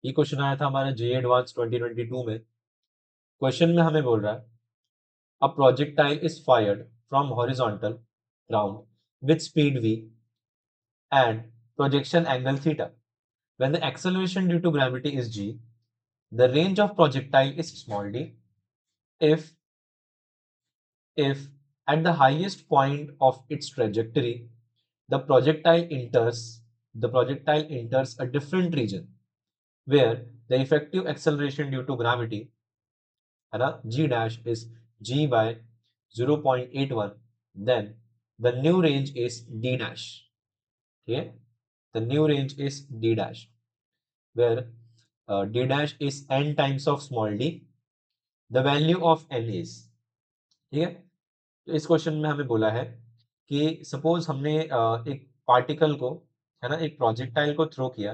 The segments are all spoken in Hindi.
ये क्वेश्चन आया था हमारा जे एडवांस 2022 में। क्वेश्चन में हमें बोल रहा है a projectile is fired from horizontal ground with speed v and projection angle theta. When the acceleration due to gravity is g, the range of projectile is small d. If if at the highest point of its trajectory the projectile enters a different region where the effective acceleration due to gravity है ना g dash is g by 0.81, then the new range is d dash. ठीक है, the new range is d dash where d dash is n times of small d, the value of n is, ठीक है। तो इस क्वेश्चन में हमें बोला है कि सपोज हमने एक पार्टिकल को, है ना, एक प्रोजेक्टाइल को थ्रो किया,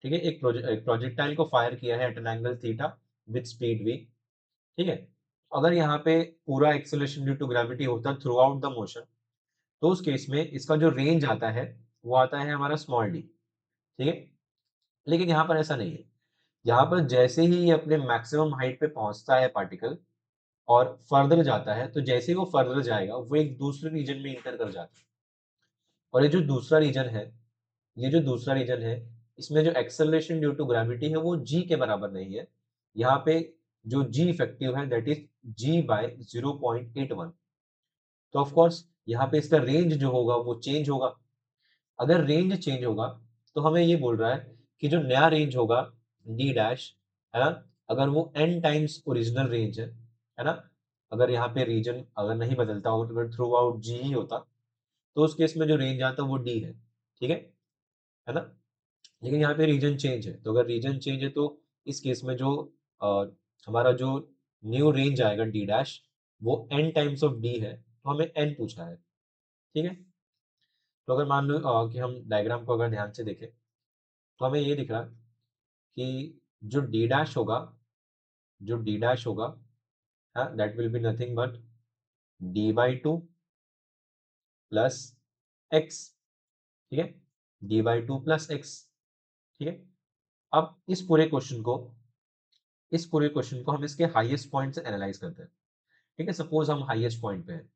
ठीक है, एक प्रोजेक्टाइल को फायर किया है at an angle theta with speed v, ठीक है। अगर यहाँ पे पूरा एक्सेलरेशन ड्यू टू ग्रेविटी होता थ्रू आउट द मोशन, तो उस केस में इसका जो रेंज आता है वो आता है हमारा स्मॉल डी, ठीक है। लेकिन यहाँ पर ऐसा नहीं है। यहाँ पर जैसे ही ये अपने मैक्सिमम हाइट पे पहुंचता है पार्टिकल और फर्दर जाता है, तो जैसे ही वो फर्दर जाएगा वो एक दूसरे रीजन में इंटर कर जाता है। और ये जो दूसरा रीजन है, इसमें जो एक्सेलरेशन ड्यू टू ग्रेविटी है वो जी के बराबर नहीं है। यहाँ पे जो जी इफेक्टिव है दैट इज जी बाय 0.81। तो ऑफ कोर्स यहाँ पे इसका रेंज जो होगा वो चेंज होगा। अगर रेंज चेंज होगा तो हमें ये बोल रहा है कि जो नया रेंज होगा डी डैश, है ना, अगर वो एन टाइम्स ओरिजिनल रेंज है ना, अगर यहाँ पे रीजन अगर नहीं बदलता हो, अगर थ्रू आउट जी ही होता, तो उस केस में जो रेंज आता है वो डी ठीक है ना। लेकिन यहाँ पे रीजन चेंज है, तो अगर रीजन चेंज है तो इस केस में जो अ, हमारा जो न्यू रेंज आएगा डी डैश वो एन टाइम्स ऑफ डी है, तो हमें एन पूछा है, ठीक है। तो अगर मान लो कि हम डायग्राम को अगर ध्यान से देखें तो हमें ये दिख रहा है कि जो डी डैश होगा, जो डी डैश होगा, that will be nothing but D by two plus x, ठीक है, D by two plus x, ठीक है। अब इस पूरे क्वेश्चन को हम इसके हाईएस्ट पॉइंट से एनालाइज करते हैं, ठीक है। सपोज हम हाईएस्ट पॉइंट पे हैं।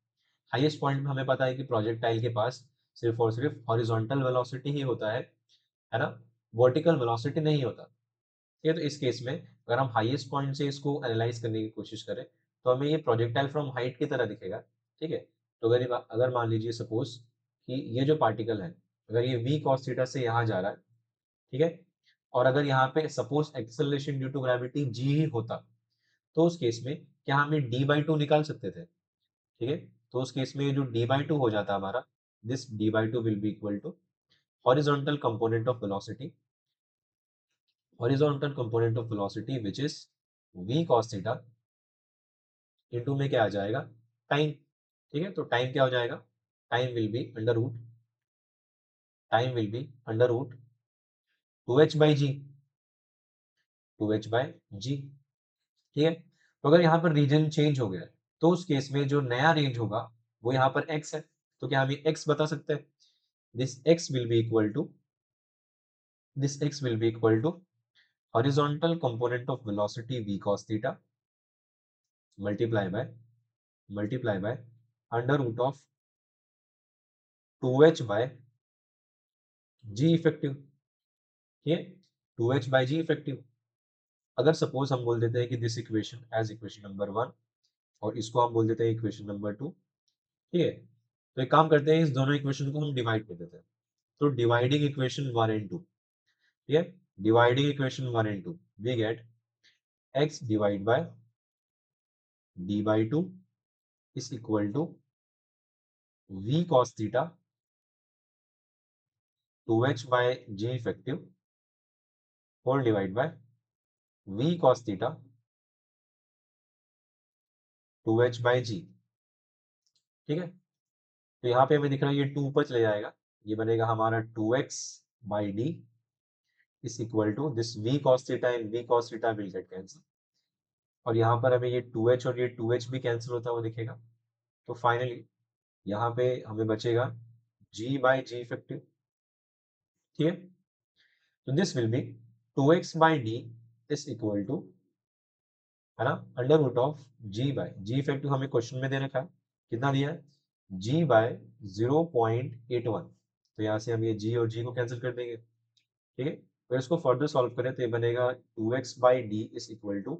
हाईएस्ट पॉइंट में हमें पता है कि प्रोजेक्टाइल के पास सिर्फ और सिर्फ हॉरिजॉन्टल वेलोसिटी ही होता है ना, वर्टिकल वेलोसिटी नहीं होता, ठीक है। तो इस केस में अगर हम हाईएस्ट पॉइंट से इसको एनालाइज करने की कोशिश करें तो हमें ये प्रोजेक्टाइल फ्रॉम हाइट की तरह दिखेगा, ठीक है। तो अगर मान लीजिए सपोज कि ये जो पार्टिकल है अगर ये v cos थीटा से यहाँ जा रहा है, ठीक है, और अगर यहाँ पे suppose acceleration due to gravity g ही होता, तो उस केस में क्या हम ये d बाई टू निकाल सकते थे, ठीक है। तो उस केस में जो d बाई टू हो जाता हमारा, this d by two will be equal to horizontal component of velocity, horizontal component of velocity which is v cos theta into में क्या आ जाएगा, टाइम, ठीक है। तो टाइम क्या हो जाएगा, time will be under root, time will be under root 2h by g, 2h by g, ठीक है। तो अगर यहाँ पर रीजन चेंज हो गया तो उस केस में जो नया रेंज होगा वो यहाँ पर x है, तो क्या हम ये x बता सकते हैं, this x will be equal to this x will be equal to horizontal component of velocity v cos theta multiply by under root of 2h by g effective, ठीक है, 2h बाय जी इफेक्टिव। अगर सपोज हम बोल देते हैं कि this equation as equation number 1 और इसको हम बोल देते हैं इक्वेशन नंबर 2, ठीक है। तो एक काम करते हैं, इस दोनों इक्वेशन को हम डिवाइड कर देते हैं। तो डिवाइडिंग इक्वेशन 1 एंड 2, ठीक है, dividing equation 1 and 2 we get x divide by d by two is equal to v cos theta 2h by g effective whole divide by v cos theta 2h by g, ठीक है। तो यहाँ पे हमें दिख रहा है ये 2 ऊपर चले जाएगा, ये बनेगा हमारा 2x by d is equal to this v cos theta and v cos theta will get cancel, और यहाँ पर हमें ये 2h और ये 2h भी कैंसिल होता हुआ दिखेगा। तो फाइनली यहाँ पे हमें बचेगा g बाई जी इफेक्टिव, ठीक है। तो this will be 2x by d is equal to, है ना, under root of g by, g effective हमें क्वेश्चन में दे रखा है, कितना दिया है, जी बाय 0.81। तो यहाँ से हम ये जी और जी को कैंसिल कर देंगे, ठीक है। फिर इसको फर्दर सॉल्व करें तो ये बनेगा 2x by d is equal to,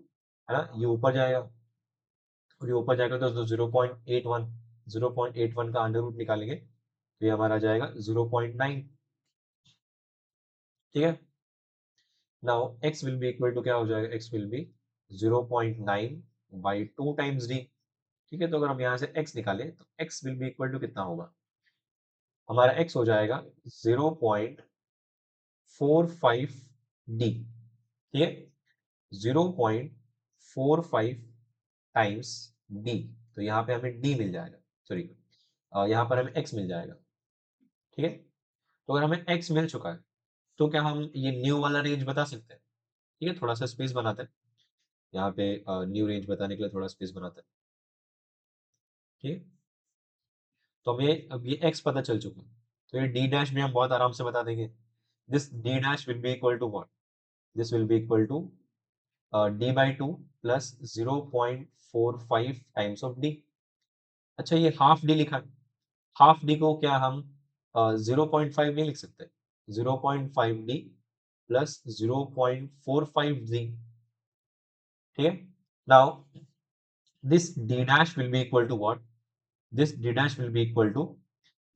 है ना, ये ऊपर जाएगा और ये ऊपर जाएगा तो 0.81, 0.81 का अंडर रूट निकालेंगे तो ये हमारा जाएगा 0.9, ठीक है। Now x will be equal to क्या हो जाएगा, x will be 0.9 by 2 times d, ठीक है। तो अगर हम यहाँ से x निकालें तो x will be equal to कितना होगा, हमारा x हो जाएगा 0.45 d, ठीक है, 0.45 टाइम्स d। तो यहाँ पे हमें d मिल जाएगा, सॉरी यहाँ पर हमें x मिल जाएगा, ठीक है। तो अगर हमें x मिल चुका है तो क्या हम ये न्यू वाला रेंज बता सकते हैं, ठीक है। थोड़ा सा स्पेस बनाते हैं यहाँ पे, न्यू रेंज बताने के लिए थोड़ा स्पेस बनाते हैं, ठीक है। तो हमें अब ये x पता चल चुका है तो ये d डैश भी हम बहुत आराम से बता देंगे। This d dash will be equal to what, this will be equal to d by 2 plus 0.45 times of d। अच्छा ये हाफ d लिखा है, हाफ d को क्या हम 0.5 नहीं लिख सकते, 0.5d प्लस 0.45d, ठीक है। Now this d dash will be equal to what, this d dash will be equal to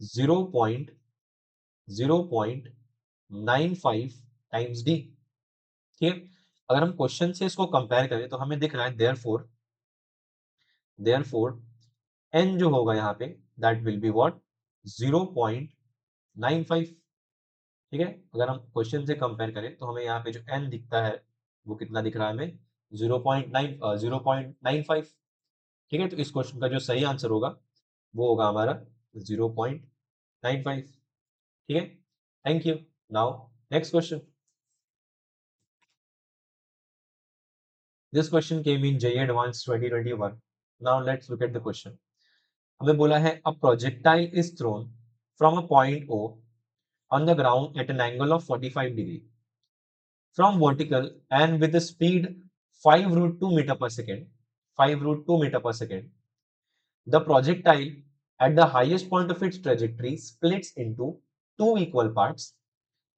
0.0.95 times d, ठीक है। अगर हम क्वेश्चन से इसको कंपेयर करें तो हमें दिख रहा है देयरफॉर n जो होगा यहाँ पे दैट विल बी व्हाट, 0.95, ठीक है। अगर हम क्वेश्चन से कंपेयर करें तो हमें यहाँ पे जो n दिखता है वो कितना दिख रहा है हमें, 0.95, ठीक है। तो इस क्वेश्चन का जो सही आंसर होगा वो होगा हमारा 0.95, ठीक है। Thank you. Now next question, this question came in JEE advance 2021। Now let's look at the question. हमें बोला है a projectile is thrown from a point O on the ground at an angle of 45 degree from vertical and with the speed 5 root 2 meter per second, 5 root 2 meter per second. The projectile at the highest point of its trajectory splits into two equal parts.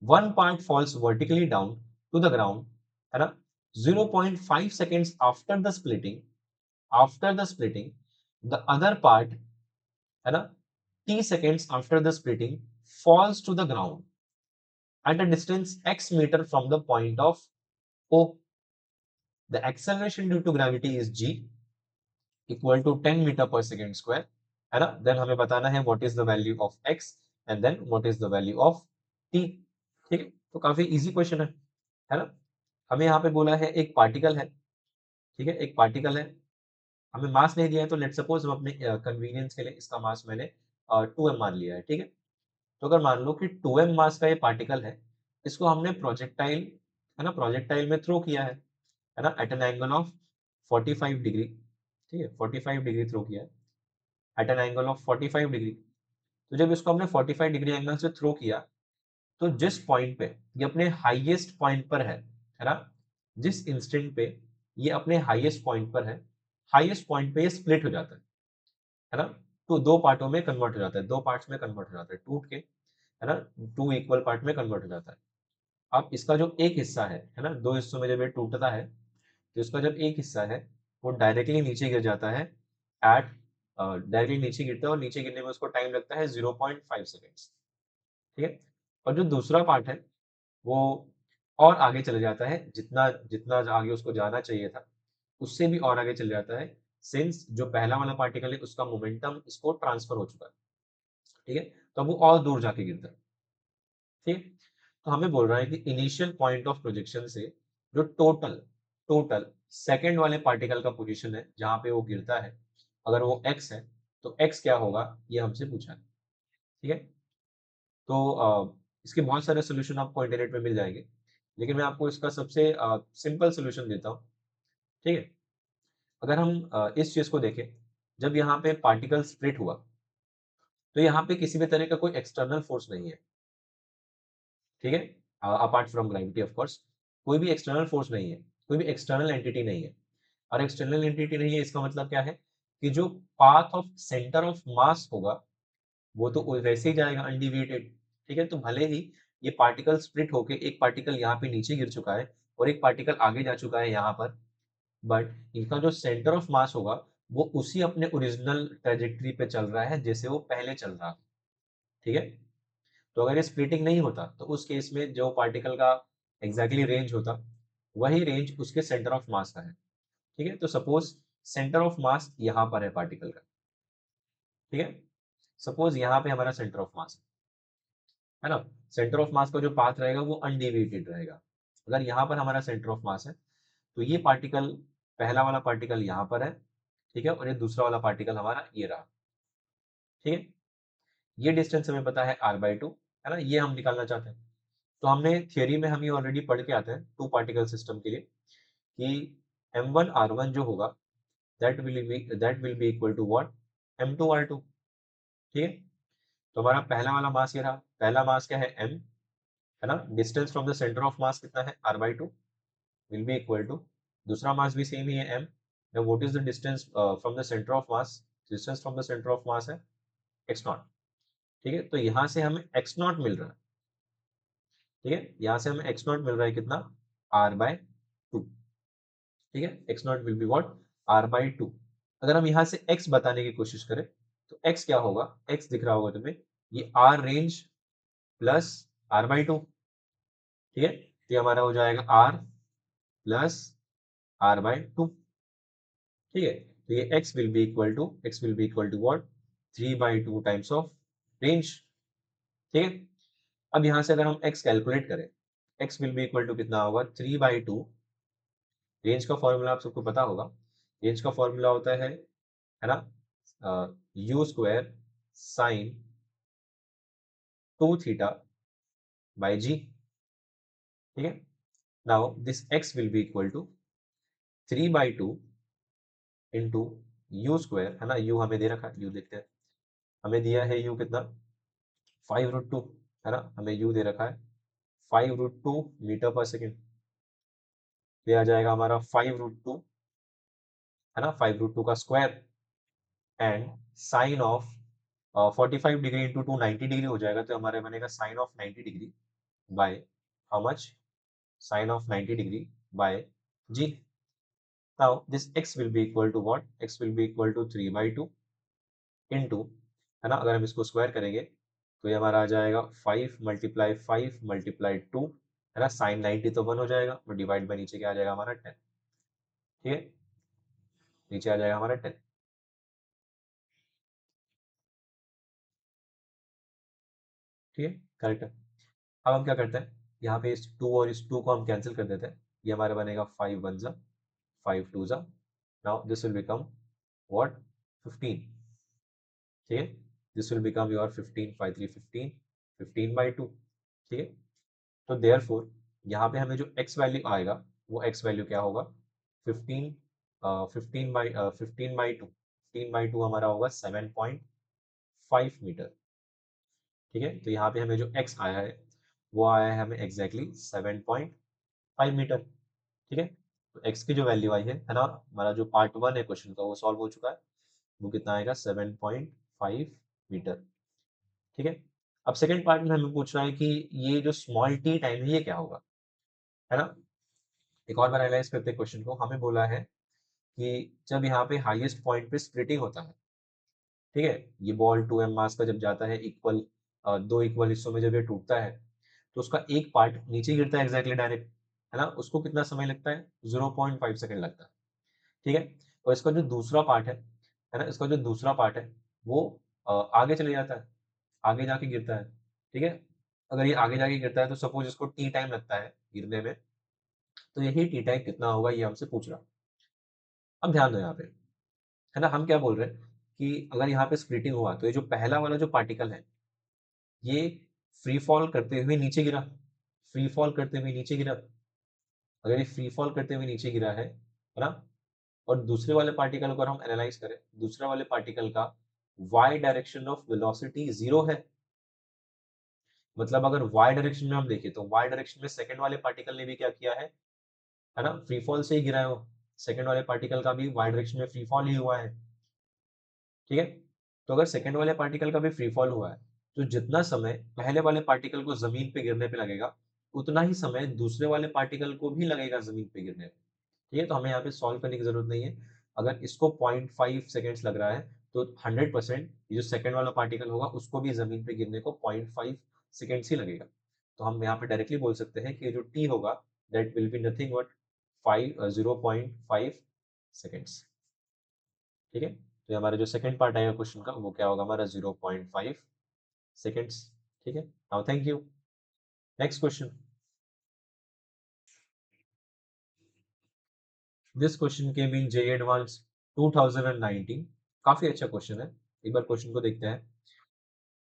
One part falls vertically down to the ground, है ना, 0.5 seconds after the splitting, the other part, है ना, t seconds after the splitting falls to the ground at a distance x meter from the point of O. The acceleration due to gravity is g equal to 10 meter per second square, है ना। देन हमें बताना है what is the value of x and then what is the value of t, ठीक है। तो काफी इजी क्वेश्चन है ना। हमें यहाँ पे बोला है एक पार्टिकल है, ठीक है, एक पार्टिकल है, हमें मास नहीं दिया है तो लेट सपोज हम अपने कन्वीनियंस के लिए इसका मास मैंने 2m मान लिया है, ठीक है। तो अगर मान लो कि 2m मास का ये पार्टिकल है, इसको हमने प्रोजेक्टाइल, है ना, प्रोजेक्टाइल में थ्रो किया है ना, at an angle of 45 degree, ठीक है, 45 डिग्री थ्रो किया है at an angle of 45 degree. तो जब इसको हमने 45 डिग्री एंगल से थ्रो किया तो जिस पॉइंट पे ये अपने हाईएस्ट पॉइंट पर है ना, जिस इंस्टेंट पे ये अपने हाईएस्ट पॉइंट पर है, हाईएस्ट पॉइंट पे ये स्प्लिट हो जाता है ना, तो दो पार्टों में कन्वर्ट हो जाता है, दो पार्ट्स में कन्वर्ट हो जाता है, टूट के, है ना, टू इक्वल पार्ट में कन्वर्ट हो जाता है। अब इसका जो एक हिस्सा है ना, दो हिस्सों में जब ये टूटता है तो इसका जब एक हिस्सा है वो डायरेक्टली नीचे गिर जाता है एट, डायरेक्टली नीचे गिरता है और नीचे गिरने में उसको टाइम लगता है 0.5 सेकेंड्स, ठीक है। और जो दूसरा पार्ट है वो और आगे चले जाता है, जितना जितना आगे उसको जाना चाहिए था उससे भी और आगे चले जाता है, सिंस जो पहला वाला पार्टिकल है उसका मोमेंटम इसको ट्रांसफर हो चुका है, ठीक है। तो अब वो और दूर जाके गिरता है, ठीक। तो हमें बोल रहा है कि इनिशियल पॉइंट ऑफ प्रोजेक्शन से जो टोटल टोटल सेकंड वाले पार्टिकल का पोजीशन है जहां पे वो गिरता है, अगर वो x है तो x क्या होगा ये हमसे पूछा है, ठीक है। तो इसके बहुत सारे सोल्यूशन आपको इंटरनेट पे मिल जाएंगे, लेकिन मैं आपको इसका सबसे सिंपल सोल्यूशन देता हूँ, ठीक है। अगर हम इस चीज को देखें, जब यहाँ पे पार्टिकल स्प्लिट हुआ तो यहाँ पे किसी भी तरह का कोई एक्सटर्नल फोर्स नहीं है, ठीक है, apart from gravity of course. कोई भी एक्सटर्नल फोर्स नहीं है, कोई भी एक्सटर्नल एंटिटी नहीं है। और एक्सटर्नल एंटिटी नहीं है इसका मतलब क्या है कि जो path of centre of mass होगा वो तो वैसे ही जाएगा अनडिविएटेड। ठीक है, तो भले ही ये पार्टिकल स्प्लिट होके एक पार्टिकल यहाँ पे नीचे गिर चुका है और एक पार्टिकल आगे जा चुका है यहाँ पर, बट इनका जो सेंटर ऑफ मास होगा वो उसी अपने ओरिजिनल ट्रेजेक्टरी पे चल रहा है जैसे वो पहले चल रहा था। ठीक है, तो अगर ये स्प्लिटिंग नहीं होता तो उस केस में जो पार्टिकल का एग्जैक्टली रेंज होता वही रेंज उसके सेंटर ऑफ मास का है। ठीक है, तो सपोज सेंटर ऑफ मास यहाँ पर है पार्टिकल का। ठीक है, सपोज यहाँ पे हमारा सेंटर ऑफ मास है ना। सेंटर ऑफ मास का जो पाथ रहेगा वो अनडेविएटेड रहेगा। अगर यहाँ पर हमारा सेंटर ऑफ मास है तो ये पार्टिकल, पहला वाला पार्टिकल यहाँ पर है। ठीक है, और ये दूसरा वाला पार्टिकल हमारा ये रहा। ठीक है, ये डिस्टेंस हमें पता है r/2 है ना, ये हम निकालना चाहते हैं। तो हमने थियोरी में हम ये ऑलरेडी पढ़ के आते हैं टू पार्टिकल सिस्टम के लिए कि m1r1 जो होगा that will be equal to what, m2r2। ठीक है, तो हमारा पहला वाला मास ये रहा, पहला मास क्या है m, है ना। Distance from the centre of mass कितना है r/2 will be equal to, दूसरा मास भी सेम ही है m। Now what is the distance from the centre of mass, distance from the centre of mass है x0। ठीक है, तो यहाँ से हमें x0 मिल रहा है। ठीक है, यहाँ से हमें x0 मिल रहा है कितना, r/2। ठीक है, x0 will be what, r/2। अगर हम यहाँ से x बताने की कोशिश करें तो x क्या होगा, x दिख रहा होगा तुम्हें, ये r रेंज प्लस r/2। ठीक है, तो ये हमारा हो जाएगा r प्लस r/2। ठीक है, तो ये x will be equal to what, 3/2 times of range. ठीक है, अब यहाँ से अगर हम x कैलकुलेट करें, x will be equal to कितना होगा, 3/2। रेंज का फॉर्मूला आप सबको पता होगा, रेंज का फॉर्मूला होता है ना, u square sine 2 theta by g. ठीक है, now this x will be equal to 3/2 into u square, है ना, यू हमें दे रखा है, यू देखते हैं, हमें दिया है यू कितना, 5√2, है ना, हमें यू दे रखा है 5√2 मीटर पर सेकेंड। ये आ जाएगा हमारा 5√2, है ना, 5√2 का square and sine of 45 degree into 2 90 degree हो जाएगा, तो हमारे बनेगा sine of 90 degree by how much, sine of 90 degree by g. Now this x will be equal to what, x will be equal to 3/2 into, है ना, अगर हम इसको स्क्वायर करेंगे तो ये हमारा आ जाएगा 5 × 5 × 2, है ना, साइन 90 तो 1 हो जाएगा और डिवाइड बाय नीचे क्या आ जाएगा हमारा 10। ठीक है, नीचे आ जाएगा हमारा 10। ठीक है, करेक्ट है। अब हम क्या करते हैं, यहाँ पे इस 2 और इस 2 को हम कैंसिल कर देते हैं, ये हमारे बनेगा 5 1 ज़ा 5 2 ज़ा, now this will become what, 15। ठीक है, दिस विल बिकम योर 15, 5 3 15, 15/2। ठीक है, तो देयरफॉर यहाँ पे हमें जो x वैल्यू आएगा वो x वैल्यू क्या होगा, 15, 15/2, 15/2 हमारा होगा 7.5 मीटर। ठीक है, तो यहाँ पे हमें जो x आया है वो आया है हमें एग्जैक्टली 7.5 मीटर। ठीक है, तो x की जो वैल्यू आई है ना, हमारा जो पार्ट 1 है क्वेश्चन का वो सॉल्व हो चुका है, वो कितना आएगा, 7.5 मीटर। ठीक है, अब सेकंड पार्ट में हमें पूछ रहा है कि ये जो स्मॉल टी टाइम है ये क्या होगा, है ना। एक और बार एनालाइज करते हैं क्वेश्चन को, हमें बोला है कि जब यहाँ पे हाईएस्ट पॉइंट पे स्प्लिटिंग होता है, ठीक है, ये बॉल 2m मास का जब जाता है इक्वल, दो इक्वल हिस्सों में जब ये टूटता है तो उसका एक पार्ट नीचे गिरता है एग्जैक्टली डायरेक्ट, है ना, उसको कितना समय लगता है, 0.5 सेकंड लगता है। ठीक है, और इसका जो दूसरा पार्ट है ना, इसका जो दूसरा पार्ट है वो आगे चले जाता है, आगे जाके गिरता है। ठीक है, अगर ये आगे जाके गिरता है तो सपोज इसको टी टाइम लगता है गिरने में, तो यही टी टाइम कितना होगा ये हमसे पूछ रहा। अब ध्यान दो यहाँ पे, है ना, हम क्या बोल रहे हैं कि अगर यहाँ पे स्प्लिटिंग हुआ तो ये जो पहला वाला जो पार्टिकल है ये फ्री फॉल करते हुए नीचे गिरा, फ्री फॉल करते हुए नीचे गिरा। अगर ये फ्री फॉल करते हुए नीचे गिरा है ना, और दूसरे वाले पार्टिकल को अगर हम एनालाइज करें, दूसरे वाले पार्टिकल का y डायरेक्शन ऑफ वेलोसिटी 0 है, मतलब अगर y डायरेक्शन में हम देखें तो y डायरेक्शन में सेकंड वाले पार्टिकल ने भी क्या किया है ना, फ्री फॉल से ही गिरा है वो, सेकंड वाले पार्टिकल का भी y डायरेक्शन में फ्री फॉल ही हुआ है। ठीक है, तो अगर सेकंड वाले पार्टिकल का भी फ्री फॉल हुआ है तो जितना समय पहले वाले पार्टिकल को जमीन पे गिरने पे लगेगा उतना ही समय दूसरे वाले पार्टिकल को भी लगेगा जमीन पे गिरने पे। ठीक है, तो हमें यहाँ पे सॉल्व करने की जरूरत नहीं है। अगर इसको 0.5 सेकेंड्स लग रहा है तो 100% ये जो सेकंड वाला पार्टिकल होगा उसको भी जमीन पे गिरने को 0.5 सेकेंड्स ही लगेगा। तो हम यहाँ पे डायरेक्टली बोल सकते हैं कि जो टी होगा that will be nothing but 0.5 seconds. ठीक है, तो हमारा जो सेकंड पार्ट आएगा क्वेश्चन का वो क्या होगा, हमारा 0.5 सेकेंड्स। ठीक है, now thank you. Next question, this question came in JEE advance 2019। काफी अच्छा क्वेश्चन है, एक बार क्वेश्चन को देखते हैं।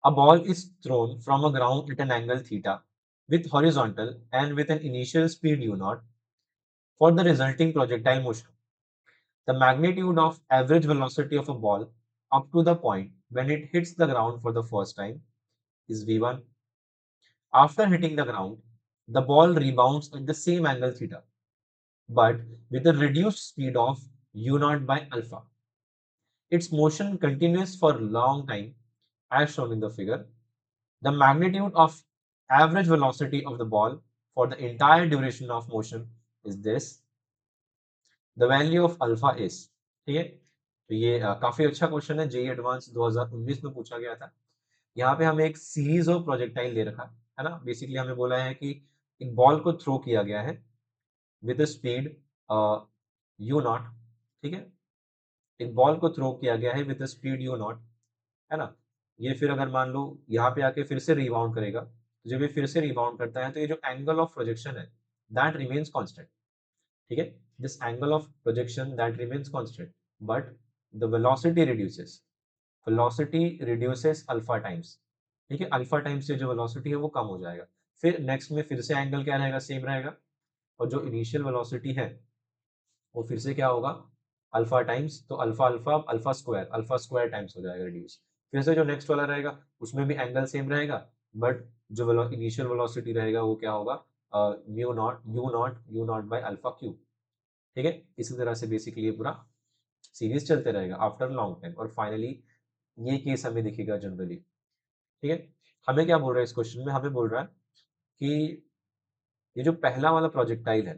A ball is thrown from a ground at an angle theta with horizontal and with an initial speed u naught for the resulting projectile motion. The magnitude of average velocity of a ball up to the point when it hits the ground for the first time is v1. After hitting the ground, the ball rebounds at the same angle theta, but with a reduced speed of u naught by alpha. Its motion continues for a long time, as shown in the figure. The magnitude of average velocity of the ball for the entire duration of motion is this. The value of alpha is. ठीक है, तो ये काफी अच्छा क्वेश्चन है, जेई एडवांस 2019 में पूछा गया था। यहाँ पे हमें एक सीरीज ऑफ प्रोजेक्टाइल दे रखा है ना, बेसिकली हमें बोला है कि एक बॉल को थ्रो किया गया है विद स्पीड यू नॉट। ठीक है, एक बॉल को थ्रो किया गया है विद स्पीड यू नॉट, है ना। ये फिर अगर मान लो यहाँ पे आके फिर से रिबाउंड करेगा, तो जब ये फिर से रिबाउंड करता है तो ये जो एंगल ऑफ प्रोजेक्शन है दैट रिमेन्स कांस्टेंट। ठीक है, this angle of projection that remains constant but the velocity reduces, velocity reduces alpha times. ठीक है, अल्फा टाइम्स से जो वेलोसिटी है वो कम हो जाएगा। फिर नेक्स्ट में फिर से एंगल क्या रहेगा, सेम रहेगा, और जो इनिशियल वेलोसिटी है वो फिर से क्या होगा, अल्फा टाइम्स, तो alpha alpha alpha square times हो जाएगा रिड्यूस। फिर से जो नेक्स्ट वाला रहेगा उसमें भी एंगल सेम रहेगा, बट जो इनिशियल वेलोसिटी रहेगा वो क्या होगा, you naught by alpha cube. ठीक है, इसी तरह से बेसिकली ये पूरा सीरीज चलते रहेगा आफ्टर लॉन्ग टाइम, और फाइनली ये केस हमें दिखेगा जनरली। ठीक है, हमें क्या बोल रहा है इस क्वेश्चन में, हमें बोल रहा है कि ये जो पहला वाला प्रोजेक्टाइल है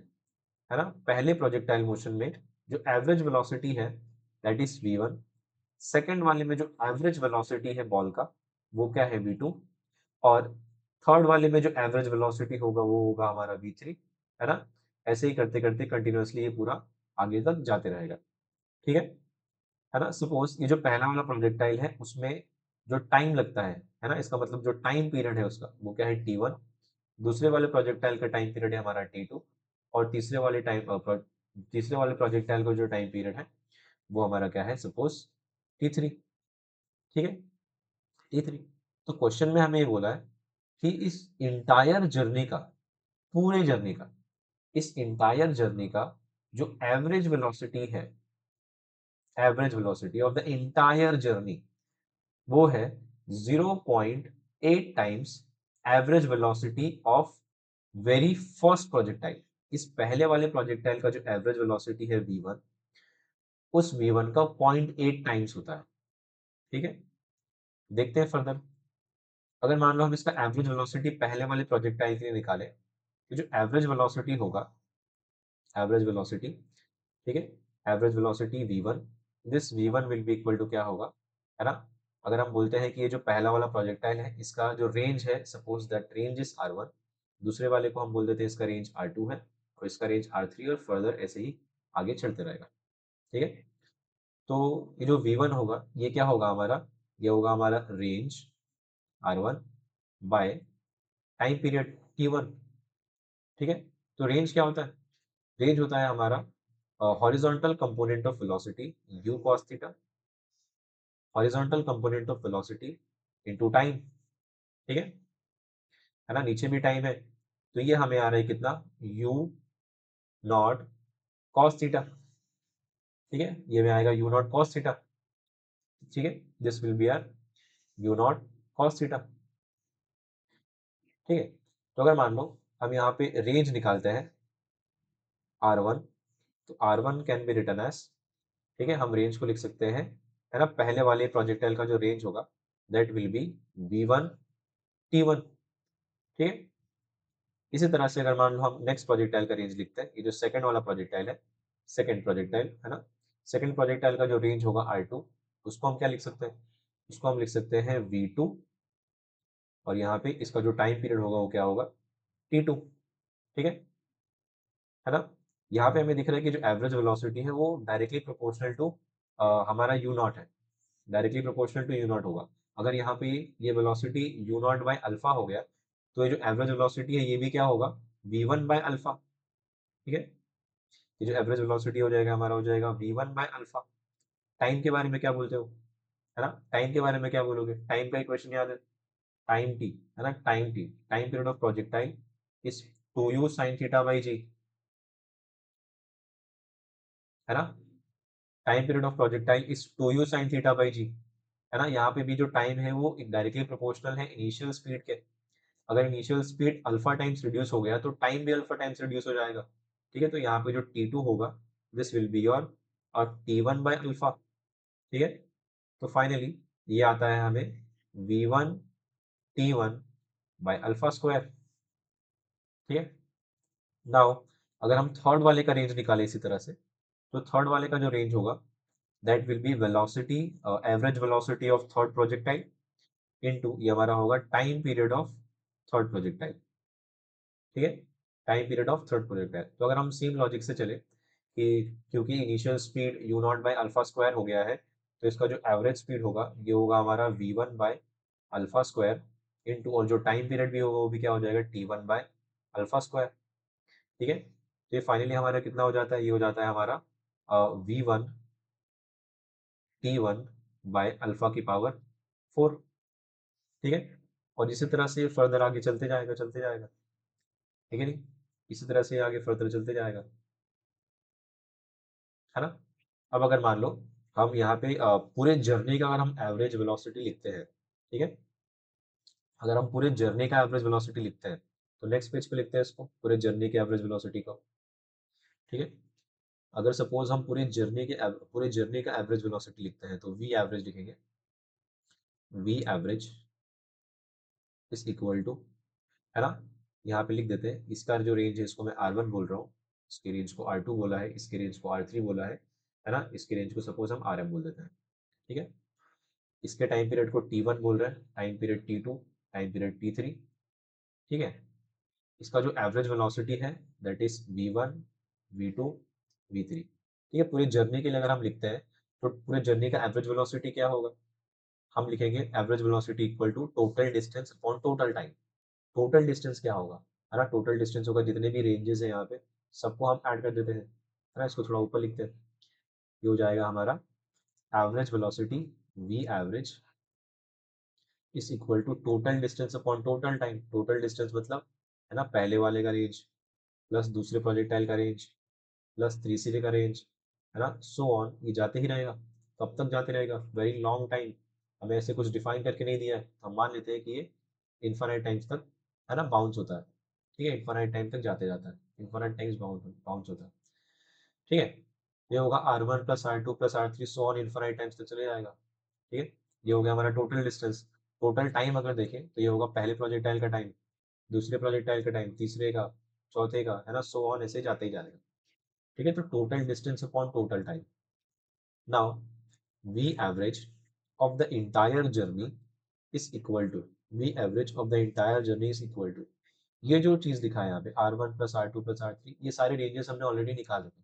ना, पहले प्रोजेक्टाइल मोशन में जो एवरेज वेलोसिटी है दैट इज v1, सेकंड वाले में जो एवरेज वेलोसिटी है बॉल का वो क्या है v2, और थर्ड वाले में जो एवरेज वेलोसिटी होगा वो होगा हमारा v3, है ना। ऐसे ही करते करते कंटिन्यूअसली ये पूरा आगे तक जाते रहेगा। ठीक है ना। सपोज ये जो पहला वाला प्रोजेक्टाइल है उसमें जो टाइम लगता है ना, इसका मतलब जो टाइम पीरियड है उसका वो क्या है t1, दूसरे वाले प्रोजेक्टाइल का टाइम पीरियड है हमारा t2, और तीसरे वाले प्रोजेक्टाइल का जो टाइम पीरियड है वो हमारा क्या है, सपोज t3। ठीक है, t3। तो क्वेश्चन में हमें ये बोला है कि इस इंटायर जर्नी का, पूरे जर्नी का, इस इंटायर जर्नी का जो एवरेज वेलोसिटी है, average velocity of the entire journey वो है 0.8 times average velocity of very first projectile. इस पहले वाले प्रोजेक्टाइल का जो एवरेज वेलोसिटी है v1, उस v1 का 0.8 टाइम्स होता है। ठीक है, देखते हैं फर्दर। अगर मान लो हम इसका एवरेज वेलोसिटी पहले वाले प्रोजेक्टाइल के लिए निकालें तो जो एवरेज वेलोसिटी होगा, एवरेज वेलोसिटी, ठीक है, average velocity v1, this v1 will be equal to क्या होगा, है ना। अगर हम बोलते हैं कि ये जो पहला वाला प्रोजेक्टाइल है इसका जो रेंज है, suppose that range is r1, दूसरे वाले को हम बोल देते हैं इसका रेंज r2 है, और इसका रेंज r3, और फर्दर ऐसे ही आगे चलते रहेगा। ठीक है, तो ये जो v1 होगा ये क्या होगा हमारा, ये होगा हमारा range r1 by time period t1। ठीक है, तो रेंज क्या होता है, रेंज होता है हमारा horizontal component of velocity u cos theta, horizontal component of velocity into time. ठीक है ना, नीचे भी टाइम है, तो ये हमें आ रहा है कितना, u नॉट cos थीटा। ठीक है, ये में आएगा u नॉट cos थीटा। ठीक है, this will be R u naught cos theta. ठीक है। तो अगर मान लो हम यहाँ पे रेंज निकालते हैं R1, तो R1 can be written as, ठीक है, हम रेंज को लिख सकते हैं, है ना, पहले वाले प्रोजेक्टाइल का जो रेंज होगा that will B V1 T1, ठीक है। इसी तरह से अगर मान लो हम नेक्स्ट प्रोजेक्टाइल का रेंज लिखते हैं, ये जो सेकंड वाला प्रोजेक्टाइल है, सेकंड प्रोजेक्टाइल है ना, सेकंड प्रोजेक्टाइल का जो रेंज होगा R2, उसको हम क्या लिख सकते हैं, उसको हम लिख सकते हैं V2, और यहाँ पे इसका जो टाइम पीरियड होगा वो क्या होगा, T2, ठीक है ना। यहाँ पे हमें दिख रहा है कि जो एवरेज वेलोसिटी है वो डायरेक्टली प्रोपोर्शनल टू हमारा यू नॉट है, directly proportional to u naught होगा। अगर यहाँ पे ये velocity u naught by alpha हो गया, तो ये जो एवरेज वेलोसिटी है ये भी क्या होगा, V1 बाय अल्फा, ठीक है। ये जो एवरेज वेलोसिटी हो जाएगा हमारा, हो जाएगा V1 बाय अल्फा। टाइम के बारे में क्या बोलते हो, है ना, टाइम के बारे में क्या बोलोगे, टाइम का इक्वेशन याद है, टाइम टी, है ना, time t, time period of projectile is 2u sin theta by g, है ना, time period of projectile is 2u sin theta by g, है ना। यहाँ पे भी जो टाइम है वो डायरेक्टली प्रोपोर्शनल है इनिशियल स्पीड के। अगर initial speed alpha times reduce हो गया तो टाइम भी अल्फा टाइम्स रिड्यूस हो जाएगा, ठीक है। तो यहाँ पे जो T2 होगा दिस विल बी योर और T1 बाय अल्फा, ठीक है। तो फाइनली ये आता है हमें V1 T1 bye alpha square, ठीक है। नाउ अगर हम थर्ड वाले का रेंज निकालें इसी तरह से, तो थर्ड वाले का जो रेंज होगा that will B velocity, average velocity of third projectile into ये हमारा होगा time period of third projectile, ठीक है, time period of third projectile. तो अगर हम सेम लॉजिक से चले कि क्योंकि initial speed you naught by alpha square हो गया है, तो इसका जो एवरेज स्पीड होगा ये होगा हमारा V1 bye alpha square into, और जो टाइम पीरियड भी होगा वो भी क्या हो जाएगा, T1 बाय अल्फा स्क्वायर, ठीक है। तो ये फाइनली हमारा कितना हो जाता है, ये हो जाता है हमारा V1 T1 बाय अल्फा की पावर 4, ठीक है। और इसी तरह से फर्दर आगे चलते जाएगा, चलते जाएगा, ठीक है नहीं, इसी तरह से आगे फर्दर चलते जाएगा, है ना। अब अगर मान लो हम यहाँ पे पूरे जर्नी का अगर हम एवरेज वेलोसिटी लिखते हैं, ठीक है, अगर हम पूरे जर्नी का एवरेज वेलोसिटी लिखते हैं, तो नेक्स्ट पेज पे लिखते हैं इसको, पूरे जर्नी के एवरेज वेलोसिटी को, ठीक है। अगर सपोज हम पूरे जर्नी का एवरेज वेलोसिटी लिखते हैं, तो वी एवरेज लिखेंगे, v average is equal to, है ना, यहाँ पे लिख देते हैं इसका जो रेंज है इसको मैं R1 बोल रहा हूँ, इसके रेंज को R2 बोला है, इसके रेंज को R3 बोला है ना, इसके रेंज को सपोज हम RM बोल देते हैं, ठीक है। इसके टाइम पीरियड को T1 बोल रहे हैं, time period T2, time period T3, ठीक है। इसका जो एवरेज वेलोसिटी है that is V1 V2 V3, ठीक है। पूरी जर्नी के लिए अगर हम लिखते हैं तो पूरे जर्नी का एवरेज वेलोसिटी क्या होगा, हम लिखेंगे average velocity equal to total distance upon total time. Total distance क्या होगा, है ना, टोटल डिस्टेंस होगा जितने भी रेंजेस है यहाँ पे सबको हम ऐड कर देते हैं, है ना, इसको थोड़ा ऊपर लिखते हैं, ये हो जाएगा हमारा average velocity v average is equal to total distance upon total time. Total distance मतलब, है ना, पहले वाले का रेंज प्लस दूसरे प्रोजेक्टाइल का रेंज प्लस तीसरे का रेंज, है ना, सो ऑन, ये जाते ही रहेगा, कब तक जाते रहेगा, वेरी लॉन्ग टाइम। हमें ऐसे कुछ डिफाइन करके नहीं दिया है, हम मान लेते हैं कि ये इन्फानाइट टाइम्स तक, है ना, बाउंस होता है, ठीक है, इन्फानाइट टाइम तक जाते जाता है, इन्फानाइट टाइम्स बाउंस होता है, ठीक है। ये होगा R1 plus R2 plus R3 so on infinite times तक चले जाएगा, ठीक है। ये हो गया हमारा टोटल डिस्टेंस। टोटल टाइम अगर देखें तो ये होगा पहले प्रोजेक्टाइल का टाइम, दूसरे प्रोजेक्टाइल का टाइम, तीसरे का, चौथे का, है ना, सो ऑन ऐसे जाते ही जाएगा, ठीक है। तो total distance upon total time. Now v average of the entire journey is equal to, v average of the entire journey is equal to, ये जो चीज लिखा है यहाँ पे R1 plus R2 plus R3, ये सारे रेंजेस हमने ऑलरेडी निकाले थे,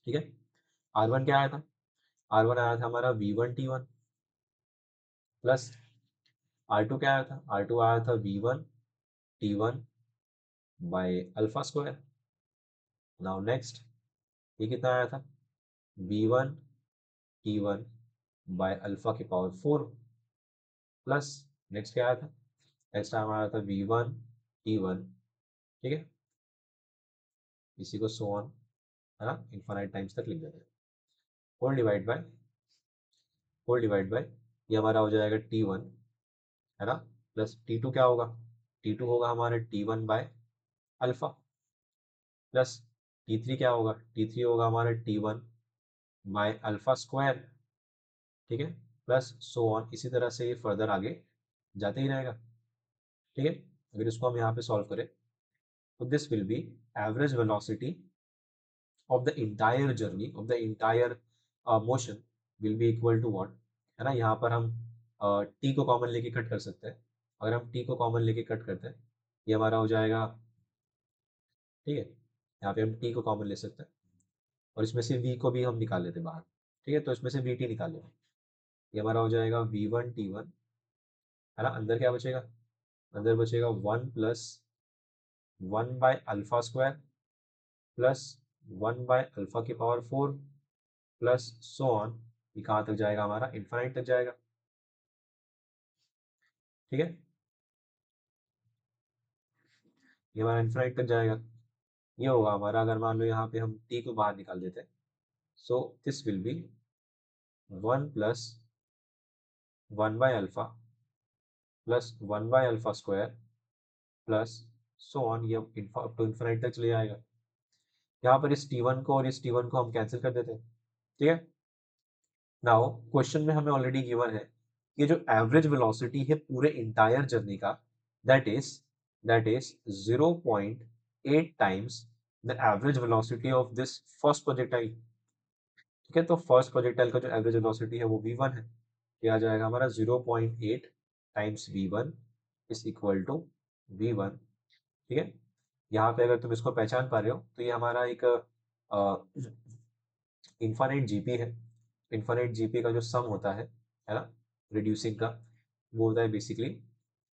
ठीक है। R1 क्या आया था, R1 आया था हमारा V1 T1 प्लस R2 क्या आया था, R2 आया था V1 T1 bye alpha square. Now next ये कितना आया था, V1 T1 बाय अल्फा की पावर 4 प्लस नेक्स्ट क्या आया था, नेक्स्ट टाइम आया था V1 T1, ठीक है, इसी को सो ऑन, है ना, इन्फानाइट टाइम्स तक लिख देते हैं, whole divide by, whole divide by, ये हमारा हो जाएगा T1, है ना, प्लस T2 क्या होगा, T2 होगा हमारा T1 bye alpha, plus T3 क्या होगा, T3 होगा हमारा T1 बाय अल्फा स्क्वायर, ठीक है, प्लस सो ऑन, इसी तरह से ये फर्दर आगे जाते ही रहेगा, ठीक है। अगर इसको हम यहाँ पे सॉल्व करें तो this will B average velocity of the entire journey of the entire motion will be equal to what, है ना। यहाँ पर हम t को कॉमन लेके कट कर सकते हैं। अगर हम t को कॉमन लेके कट करते हैं, ये हमारा हो जाएगा, ठीक है। यहाँ पे हम t को कॉमन ले सकते हैं और इसमें से v को भी हम निकाल लेते हैं बाहर, ठीक है। तो इसमें से vt निकाल लेते हैं, ये हमारा हो जाएगा v1 t1, है ना। अंदर क्या बचेगा, अंदर बचेगा 1 plus 1 by alpha square plus 1 by alpha की पावर 4 प्लस सो ऑन, ये कहाँ तक जाएगा हमारा, इन्फाइनाइट तक जाएगा, ठीक है। ये हमारा इन्फाइनाइट तक जाएगा। ये होगा हमारा, अगर मान लो यहाँ पे हम t को बाहर निकाल देते हैं, सो this will B 1 plus 1 by alpha plus 1 by alpha square plus so on, ये अप टू इन्फाइनाइट तक चले जाएगा। यहाँ पर इस t1 को और इस t1 को हम कैंसिल कर देते हैं, ठीक है। नाउ क्वेश्चन में हमें ऑलरेडी गिवन है कि जो एवरेज वेलोसिटी है पूरे इंटायर जर्नी का, that is that is 0.8 times the average velocity of this first projectile, ठीक है। तो फर्स्ट प्रोजेक्टाइल का जो एवरेज वेलोसिटी है वो v1 है, ये आ जाएगा हमारा 0.8 times v1 is equal to v1, ठीक है। यहाँ पे अगर तुम इसको पहचान पा रहे हो तो ये हमारा एक इन्फानाइट जीपी है। इन्फानाइट जीपी का जो सम होता है ना, रिड्यूसिंग का, वो होता है बेसिकली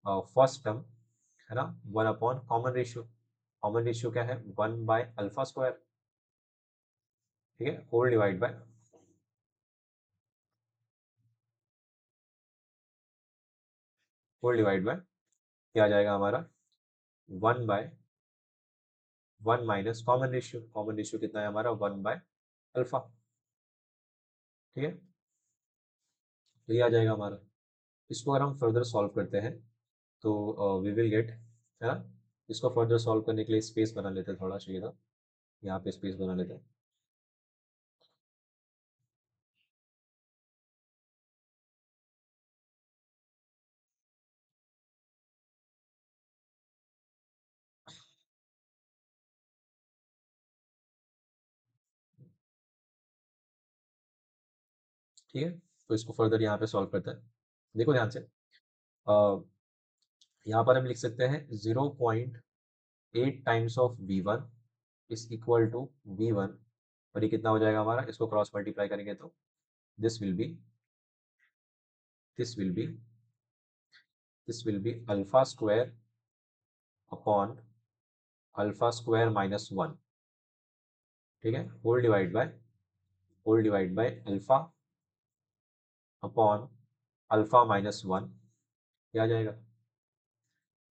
फर्स्ट टर्म, है ना, 1 upon common ratio. Common ratio क्या है, 1 बाय अल्फा स्क्वायर, ठीक है, whole divide by, whole divide by, क्या आ जाएगा हमारा 1 by 1 minus common ratio. Common ratio कितना है हमारा, 1 बाय अल्फा, ठीक है। तो ये आ जाएगा हमारा। इसको अगर हम फर्दर सॉल्व करते हैं तो वी विल गेट, है ना। इसको फर्दर सॉल्व करने के लिए स्पेस बना लेते हैं, थोड़ा चाहिए था, यहाँ पे स्पेस बना लेते हैं, ठीक है। तो इसको फर्दर यहाँ पे सॉल्व करते हैं, देखो ध्यान से, यहाँ पर हम लिख सकते हैं 0.8 times of v1 is equal to v1, और ये कितना हो जाएगा हमारा, इसको क्रॉस मल्टीप्लाई करेंगे तो this will be this will be this will be alpha square upon alpha square minus 1, ठीक है, whole divide by alpha upon alpha minus 1, क्या आ जाएगा,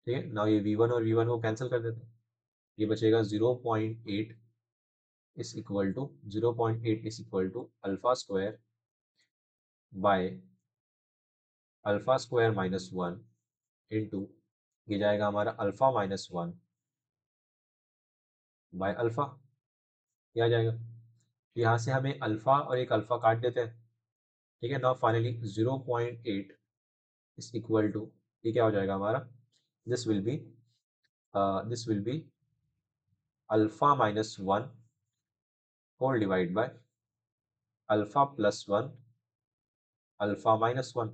ठीक है। नाउ ये v1 और v1 को कैंसिल कर देते हैं, ये बचेगा 0.8 is equal to 0.8 is equal to alpha square by alpha square minus 1 into, ये जाएगा हमारा अल्फा माइनस 1 बाय अल्फा, ये आ जाएगा। यहाँ से हमें अल्फा और एक अल्फा काट देते हैं, ठीक है। Now finally 0.8 is equal to, ये क्या हो जाएगा हमारा, this will be this will be alpha minus 1 whole divide by alpha plus 1 alpha minus 1,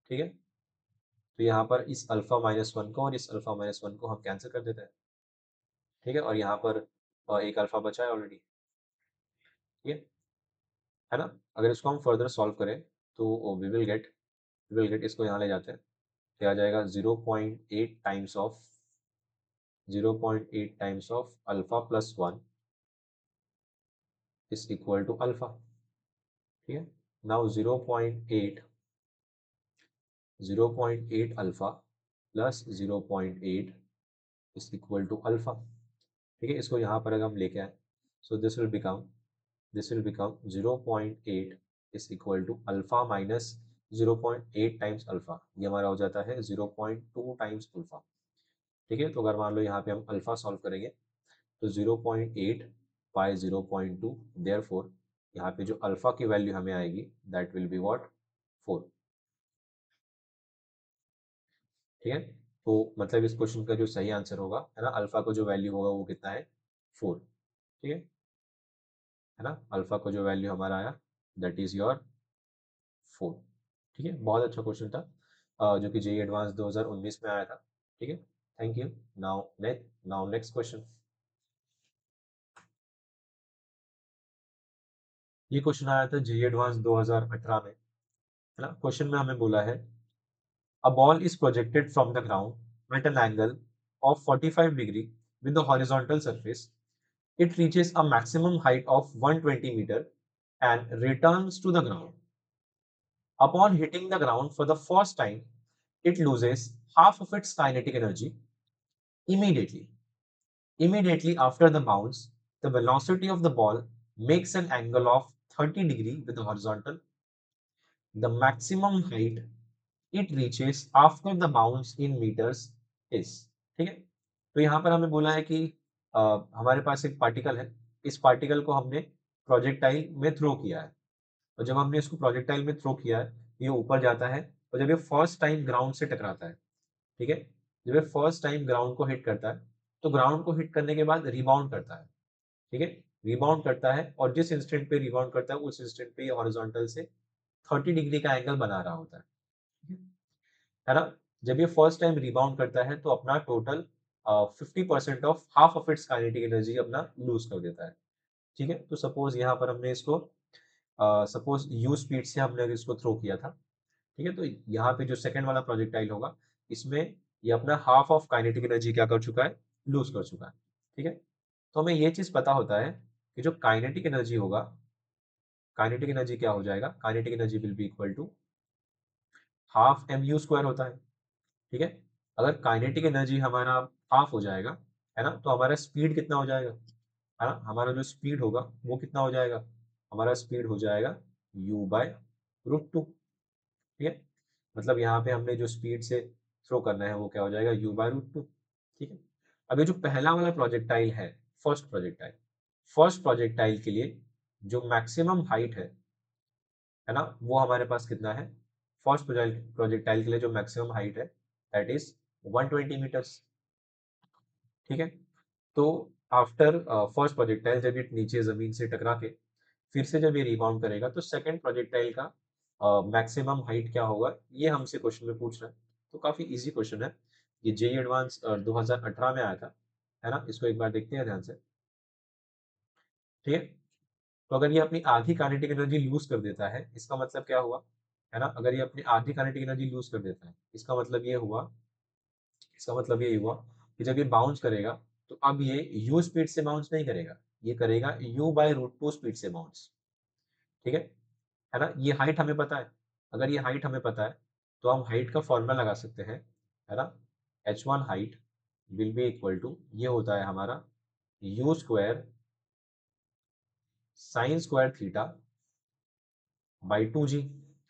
ठीक है। तो यहाँ पर इस अल्फा माइनस 1 को और इस अल्फा माइनस 1 को हम कैंसिल कर देते हैं, ठीक है। और यहाँ पर एक अल्फा बचा है ऑलरेडी, ठीक है ना। अगर इसको हम फर्दर सॉल्व करें तो वी विल गेट इसको यहाँ ले जाते हैं, क्या आ जाएगा 0.8 times of 0.8 times of alpha plus 1 is equal to alpha, ठीक है। Now 0.8 alpha plus 0.8 is equal to alpha, ठीक है। इसको यहाँ पर अगर हम लेके आए, so this will become 0.8 is equal to alpha minus 0.8 times alpha, ये हमारा हो जाता है 0.2 टाइम्स अल्फा, ठीक है। तो अगर मान लो यहाँ पे हम अल्फा सॉल्व करेंगे तो 0.8 बाय 0.2, देयरफॉर यहाँ पे जो अल्फा की वैल्यू हमें आएगी दैट विल बी व्हाट 4। ठीक है। तो मतलब इस क्वेश्चन का जो सही आंसर होगा है ना, अल्फा को जो वैल्यू होगा वो कितना है 4। ठीक है ना, अल्फा को जो वैल्यू हमारा आया दैट इज योर 4। ठीक है, बहुत अच्छा क्वेश्चन था जो कि जेई एडवांस 2019 में आया था। ठीक है, thank you. Now next question. ये क्वेश्चन आया था जेई एडवांस 2018 में, है ना। क्वेश्चन में हमें बोला है a ball is projected from the ground at an angle of 45 degree with the horizontal surface. It reaches a maximum height of 120 meter and returns to the ground. Upon hitting the ground for the first time, it loses half of its kinetic energy immediately. Immediately after the bounce, the velocity of the ball makes an angle of 30 degree with the horizontal. The maximum height it reaches after the bounce in meters is। ठीक है। तो यहाँ पर हमें बोला है कि हमारे पास एक पार्टिकल है, इस पार्टिकल को हमने प्रोजेक्टाइल में थ्रो किया है, और जब हमने इसको प्रोजेक्टाइल में थ्रो किया है ये ऊपर जाता है, और जब ये फर्स्ट टाइम ग्राउंड से टकराता है, ठीक है, जब ये फर्स्ट टाइम ग्राउंड को हिट करता है तो ग्राउंड को हिट करने के बाद रिबाउंड करता है। ठीक है, रिबाउंड करता है और जिस इंस्टेंट पे रिबाउंड करता है उस इंस्टेंट पे ये हॉरिजॉन्टल से 30 डिग्री का एंगल बना रहा होता है। है ना। जब ये फर्स्ट टाइम रिबाउंड करता है तो अपना total 50% of half of its kinetic energy अपना लूज कर देता है। ठीक है, तो सपोज यहाँ पर हमने इसको सपोज यू स्पीड से हमने इसको थ्रो किया था। ठीक है, तो यहाँ पे जो सेकंड वाला प्रोजेक्टाइल होगा इसमें ये अपना हाफ ऑफ काइनेटिक एनर्जी क्या कर चुका है, लूज कर चुका है। ठीक है, तो हमें ये चीज पता होता है कि जो काइनेटिक एनर्जी होगा, काइनेटिक एनर्जी क्या हो जाएगा, kinetic energy will be equal to half m u square होता है। ठीक है, अगर काइनेटिक एनर्जी हमारा हाफ हो जाएगा, है ना, तो हमारा स्पीड कितना हो जाएगा, है ना, हमारा जो स्पीड होगा वो कितना हो जाएगा, हमारा स्पीड हो जाएगा u बाय रूट टू। ठीक है, मतलब यहाँ पे हमने जो स्पीड से थ्रो करना है वो क्या हो जाएगा, u बाय रूट टू। ठीक है, अब ये जो पहला वाला प्रोजेक्टाइल है, फर्स्ट प्रोजेक्टाइल, फर्स्ट प्रोजेक्टाइल के लिए जो मैक्सिमम हाइट है ना, वो हमारे पास कितना है, फर्स्ट प्रोजेक्टाइल के लिए जो मैक्सिमम हाइट है दैट इज 120 मीटर्स। ठीक है, तो आफ्टर फर्स्ट प्रोजेक्टाइल जब ये नीचे जमीन से टकरा के फिर से जब ये रिबाउंड करेगा तो सेकंड प्रोजेक्टाइल का मैक्सिमम हाइट क्या होगा, ये हमसे क्वेश्चन में पूछ रहा है। तो काफी इजी क्वेश्चन है, ये जेई एडवांस 2018 में आया था, है ना। इसको एक बार देखते हैं ध्यान से। ठीक है, तो अगर ये अपनी आधी काइनेटिक एनर्जी लूज कर देता है इसका मतलब क्या हुआ, है ना, अगर ये अपनी आधी काइनेटिक एनर्जी लूज कर देता है इसका मतलब ये हुआ, इसका मतलब ये हुआ कि जब ये बाउंस करेगा तो अब ये u स्पीड से बाउंस नहीं करेगा, ये करेगा u by root two speed से बाउंस। ठीक है ना, ये हाइट हमें पता है, अगर ये हाइट हमें पता है तो हम हाइट का फॉर्मूला लगा सकते हैं, है ना। h1 height will be equal to, ये होता है हमारा u square sine square theta by 2g।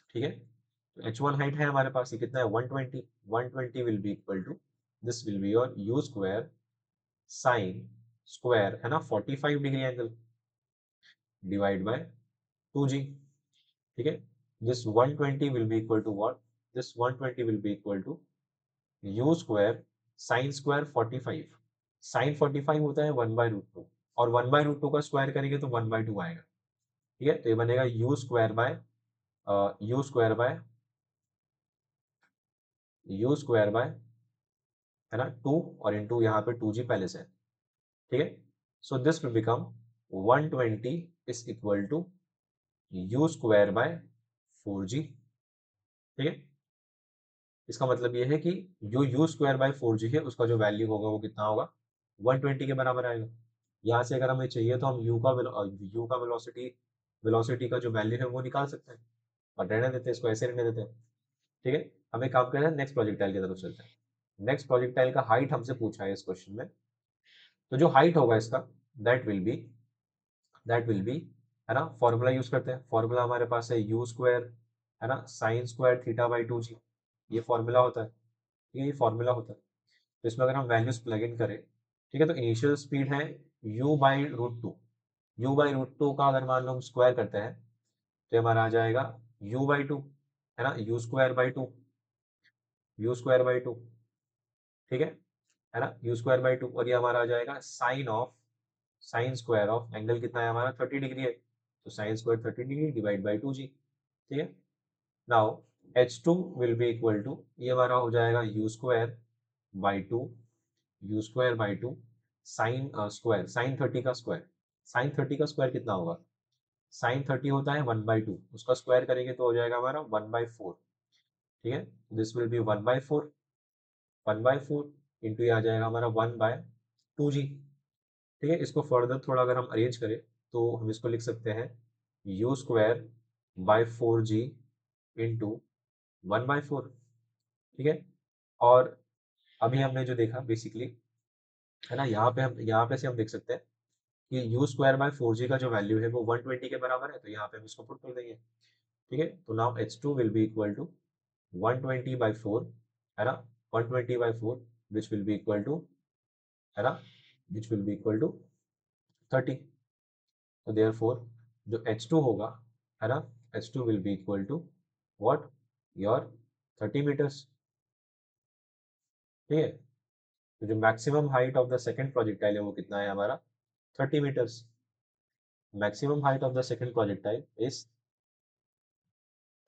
ठीक है, तो h1 हाइट है हमारे पास, ये कितना है 120, 120 will be equal to this will be your u square sine square, है ना, 45 degree angle divide by 2g। ठीक है, this 120 will be equal to what, this 120 will be equal to u square sine square 45, sine 45 होता है 1 बाय रूट टू, और 1 बाय रूट टू का स्क्वायर करेंगे तो 1 बाय टू आएगा। ठीक है, तो ये बनेगा you square bye you square bye, है ना, 2 और इंटू यहाँ पे 2g पहले से है। ठीक है, so this will become 120 is equal to u square by 4g। ठीक है, इसका मतलब ये है कि जो यू स्क्वायर बाय 4g है उसका जो वैल्यू होगा वो कितना होगा, 120 के बराबर आएगा। यहाँ से अगर हमें चाहिए तो हम यू का वेलोसिटी वेलोसिटी का जो वैल्यू है वो निकाल सकते हैं, और रहने देते हैं, इसको ऐसे रहने देते हैं। ठीक है, हमें काम करना है, नेक्स्ट प्रोजेक्टाइल की तरफ चलते हैं। नेक्स्ट प्रोजेक्टाइल का हाइट हमसे पूछा है इस क्वेश्चन में, तो जो हाइट होगा इसका that will B that will B, है ना, फॉर्मूला यूज करते हैं, फॉर्मूला हमारे पास है यू स्क्वायर, है ना, sign square theta by 2g, ये फॉर्मूला होता है, ये फॉर्मूला होता है। तो इसमें अगर हम वैल्यूज प्लग इन करें, ठीक है, तो इनिशियल स्पीड है u/√2। u/√2 का अगर मान लो हम स्क्वायर करते हैं तो हमारा आ जाएगा u/2, है ना, u²/2, u²/2, ठीक है ना, u²/2, और ये हमारा आ जाएगा साइन स्क्वायर ऑफ एंगल कितना है हमारा 30 डिग्री है, तो sine square 30 degree divide by 2g, ठीक है। Now h2 will be equal to, ये हमारा हो जाएगा u²/2, u²/2 साइन 30 का स्क्वायर कितना होगा, साइन 30 होता है 1/2, उसका स्क्वायर करेंगे तो हो जाएगा हमारा 1/4, ठीक है। दिस विल बी 1/4, 1/4 इंटू ये आ जाएगा हमारा 1/2g, ठीक है। इसको फर्दर थोड़ा अगर हम अरेंज करें तो हम इसको लिख सकते हैं u²/4g इंटू 1/4, ठीक है। और अभी हमने जो देखा बेसिकली, है ना, यहाँ पे से हम देख सकते हैं कि u²/4g का जो वैल्यू है वो 120 के बराबर है, तो यहाँ पे हम इसको पुट कर देंगे, ठीक है। तो now h2 will be equal to 120/4, है ना, 120/4 which will be equal to, है ना, which will be equal to 30। तो देयरफॉर जो h2 होगा, है ना, h2 will be equal to what, your 30 metres, ठीक है। तो जो maximum height of the second projectile है वो कितना है हमारा 30 metres. Maximum height of the second projectile is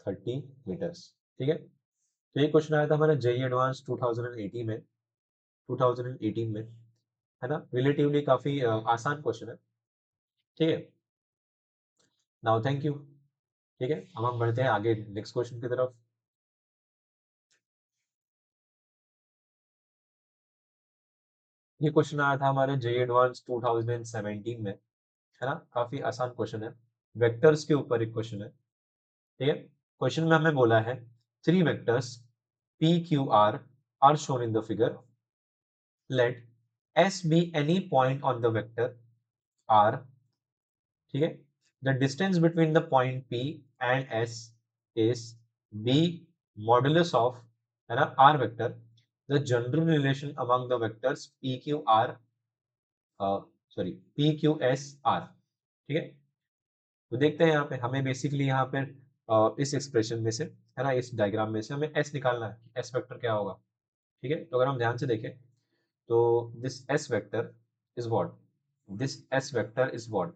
30 metres, ठीक है। तो ये क्वेश्चन आया था हमारा जेई एडवांस 2018 में, 2018 में, है ना, रिलेटिवली काफी आसान क्वेश्चन है, ठीक है। नाउ थैंक यू, ठीक है। अब हम बढ़ते हैं आगे नेक्स्ट क्वेश्चन की तरफ। ये क्वेश्चन आया था हमारे जेई एडवांस 2017 में, है ना, काफी आसान क्वेश्चन है, वेक्टर्स के ऊपर एक क्वेश्चन है, ठीक है। क्वेश्चन में हमें बोला है three vectors p q r are shown in the figure, let s be any point on the vector r, ठीक है। The distance between the point p and s is b modulus of, है ना, r vector, the general relation among the vectors p q r, sorry p q s r, ठीक है। तो देखते हैं यहाँ पे हमें बेसिकली यहाँ पे इस एक्सप्रेशन में से, है ना, इस डायग्राम में से हमें s निकालना है, s वेक्टर क्या होगा, ठीक है। तो अगर हम ध्यान से देखें तो this s vector is what, this s vector is what,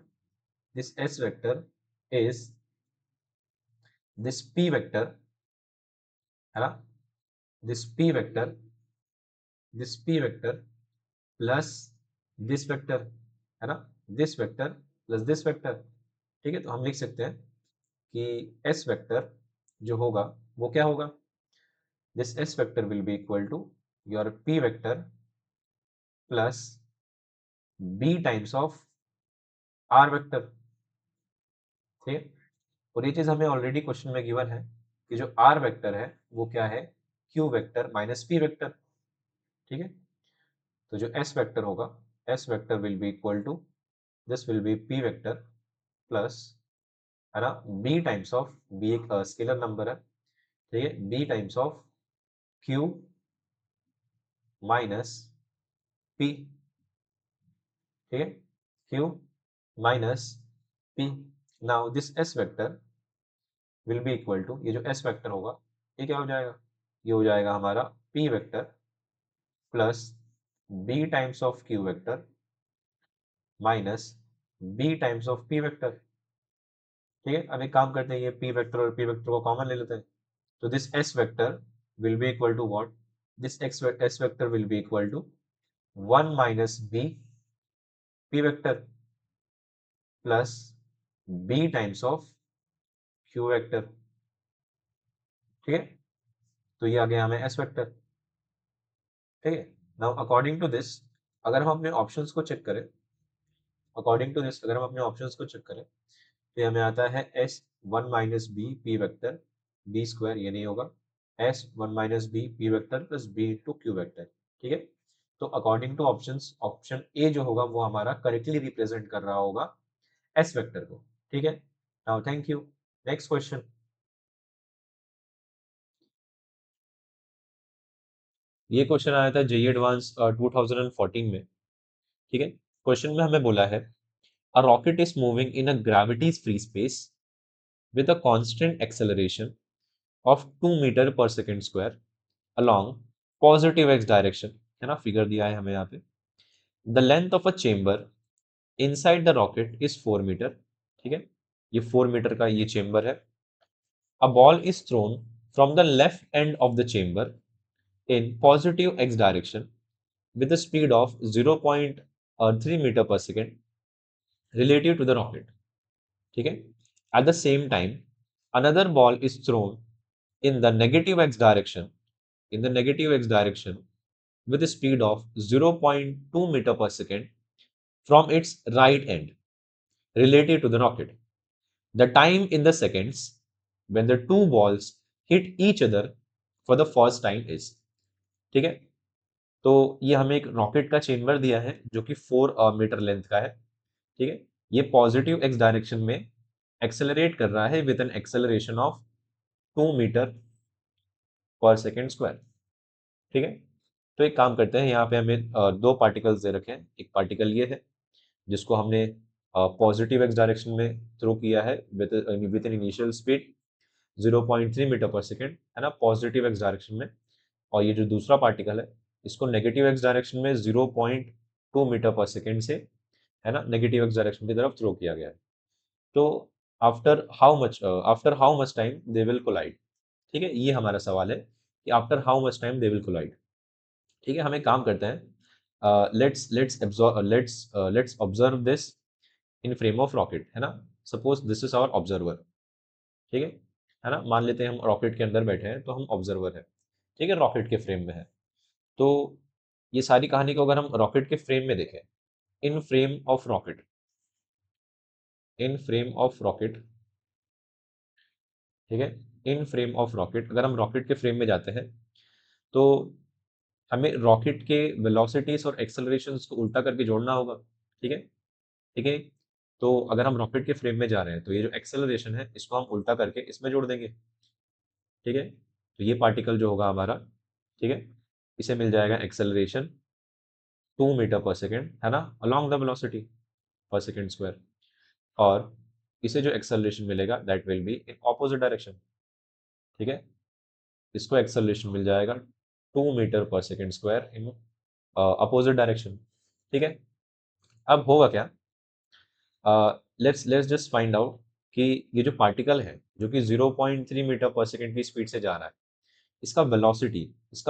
this s vector is this p vector, है ना, this p vector, this p vector plus this vector, है ना, this vector plus this vector, ठीक है। तो हम लिख सकते हैं कि s वेक्टर जो होगा वो क्या होगा, this s vector will be equal to your p vector plus b times of r vector, ठीक है। और ये चीज हमें ऑलरेडी क्वेश्चन में गिवन है कि जो r वेक्टर है वो क्या है, q vector minus p vector, ठीक है। तो जो s वेक्टर होगा, s vector will be equal to, this will be p vector plus, है ना, b टाइम्स ऑफ, b एक स्केलर नंबर है, ठीक है, b times of q minus p, ठीक है, q minus p। Now this s vector will be equal to, ये जो s वेक्टर होगा ये क्या हो जाएगा, ये हो जाएगा हमारा p vector plus b times of q vector minus b times of p vector, ठीक है। अब एक काम करते हैं, ये p वेक्टर और p वेक्टर को कॉमन ले लेते हैं, तो this s vector will be equal to what, this s vector will be equal to 1 minus b p vector plus b times of q vector, ठीक है। तो ये आ गया हमें s वेक्टर, ठीक है। नाउ अकॉर्डिंग टू दिस, अगर हम अपने ऑप्शंस को चेक करें, अकॉर्डिंग टू दिस अगर हम अपने ऑप्शंस को चेक करें तो हमें आता है s 1 minus b p vector b square, ये नहीं होगा, s 1 minus b p vector plus b into q vector, ठीक है। तो according to options, option A जो होगा वो हमारा करेक्टली रिप्रेजेंट कर रहा होगा s वेक्टर को, ठीक है। Now thank you, next question. ये क्वेश्चन आया था जेईई एडवांस 2014 में। ठीक है, क्वेश्चन में हमें बोला है a rocket is moving in a gravity free space with a constant acceleration of 2 metre per second square along positive x direction, है ना, फिगर दिया है हमें यहाँ पे। The length of a chamber inside the rocket is 4 metre. ठीक है, ये 4 मीटर का ये चेम्बर है। A ball is thrown from the left end of the chamber in positive x direction with a speed of 0.3 meter per second relative to the rocket. ठीक है, at the same time another ball is thrown in the negative x direction with a speed of 0.2 meter per second from its right end relative to the rocket. The time in the seconds when the two balls hit each other for the first time is। ठीक है, तो ये हमें एक रॉकेट का चेम्बर दिया है जो कि 4 मीटर लेंथ का है। ठीक है, ये पॉजिटिव एक्स डायरेक्शन में एक्सेलरेट कर रहा है with an acceleration of 2 metre per second square. ठीक है, तो एक काम करते हैं, यहाँ पे हमें दो पार्टिकल्स दे रखे हैं। एक पार्टिकल ये है जिसको हमने पॉजिटिव एक्स डायरेक्शन में थ्रो किया है with an initial speed 0.3 metre per second, है ना, पॉजिटिव एक्स डायरेक्शन में। और ये जो दूसरा पार्टिकल है इसको नेगेटिव एक्स डायरेक्शन में 0.2 मीटर पर सेकेंड से, है ना, नेगेटिव एक्स डायरेक्शन की तरफ थ्रो किया गया है। तो after how much time they will collide. ठीक है, ये हमारा सवाल है कि after how much time they will collide. ठीक है, हम एक काम करते हैं, let's observe this in frame of rocket, है ना। Suppose this is our observer. ठीक है ना, मान लेते हैं हम रॉकेट के अंदर बैठे हैं तो हम ऑब्जर्वर है। ठीक है, रॉकेट के फ्रेम में है। तो ये सारी कहानी को अगर हम रॉकेट के फ्रेम में देखें, इन frame of rocket, in frame of rocket, ठीक है, इन फ्रेम ऑफ रॉकेट, अगर हम रॉकेट के फ्रेम में जाते हैं तो हमें रॉकेट के वेलोसिटीज और एक्सेलरेशंस को उल्टा करके जोड़ना होगा। ठीक है, ठीक है, तो अगर हम रॉकेट के फ्रेम में जा रहे हैं तो ये जो एक्सेलरेशन है इसको हम उल्टा करके इसमें जोड़ देंगे। ठीक है, तो ये पार्टिकल जो होगा हमारा, ठीक है, इसे मिल जाएगा एक्सेलरेशन 2 मीटर पर सेकेंड, है ना, अलोंग द वेलोसिटी पर सेकेंड स्क्वायर। और इसे जो एक्सेलरेशन मिलेगा that will be in opposite direction. ठीक है, इसको एक्सेलरेशन मिल जाएगा 2 metre per second square in opposite direction. ठीक है, अब होगा क्या, let's let's just find out कि ये जो पार्टिकल है जो कि 0.3 मीटर पर सेकेंड की स्पीड से जा रहा है, इसका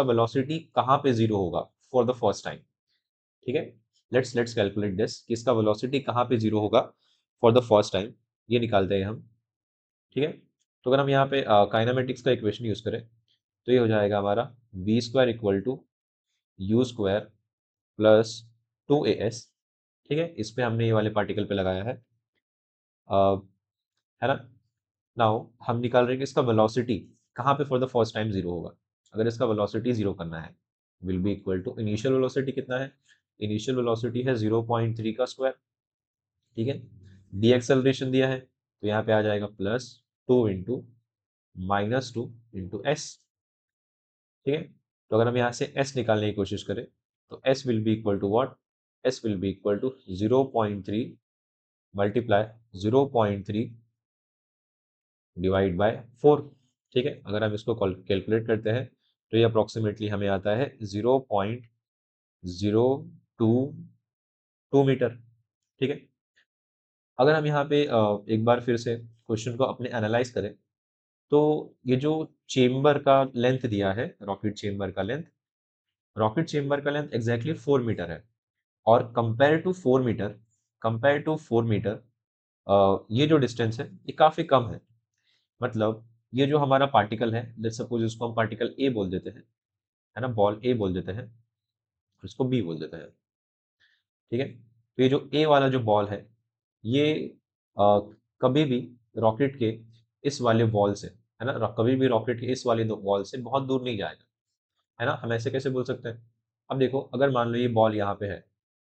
वेलोसिटी कहाँ पे जीरो होगा फॉर द फर्स्ट टाइम। ठीक है, लेट्स कैलकुलेट दिस कि इसका वेलोसिटी कहाँ पे जीरो होगा फॉर द फर्स्ट टाइम, ये निकालते हैं हम। ठीक है, तो अगर हम यहाँ पे काइनेमेटिक्स का इक्वेशन यूज करें तो ये हो जाएगा हमारा v square equal to u square plus 2as। ठीक है, इस पे हमने ये वाले पार्टिकल पे लगाया है ना। नाउ हम निकाल रहे हैं कि इसका वेलोसिटी कहाँ पे for the first time zero होगा। अगर इसका वेलोसिटी जीरो करना है will be equal to initial velocity कितना है, इनिशियल वेलोसिटी है 0.3 का स्क्वायर। ठीक है, डी एक्सेलरेशन दिया है तो यहाँ पे आ जाएगा प्लस 2 इंटू -2 इंटू एस। ठीक है, तो अगर हम यहाँ से s निकालने की कोशिश करें तो s will be equal to what, s will be equal to 0.3 multiply 0.3 divide by 4। ठीक है, अगर हम इसको कैलकुलेट करते हैं तो ये अप्रोक्सीमेटली हमें आता है 0.022 मीटर। ठीक है, अगर हम यहाँ पे एक बार फिर से क्वेश्चन को अपने एनालाइज करें तो ये जो चेम्बर का लेंथ दिया है, रॉकेट चेम्बर का लेंथ एग्जैक्टली 4 मीटर है। और कंपेयर टू 4 मीटर ये जो डिस्टेंस है ये काफ़ी कम है। मतलब ये जो हमारा पार्टिकल है, लेट्स सपोज इसको हम पार्टिकल ए बोल देते हैं, है ना, बॉल ए बोल देते हैं, इसको बी बोल देते हैं। ठीक है, तो ये जो ए वाला जो बॉल ये कभी भी रॉकेट के इस वाले वॉल से, है ना, कभी भी रॉकेट के इस वाले वॉल से बहुत दूर नहीं जाएगा। है ना, हम ऐसे कैसे बोल सकते हैं। अब देखो, अगर मान लो ये बॉल यहाँ पे है,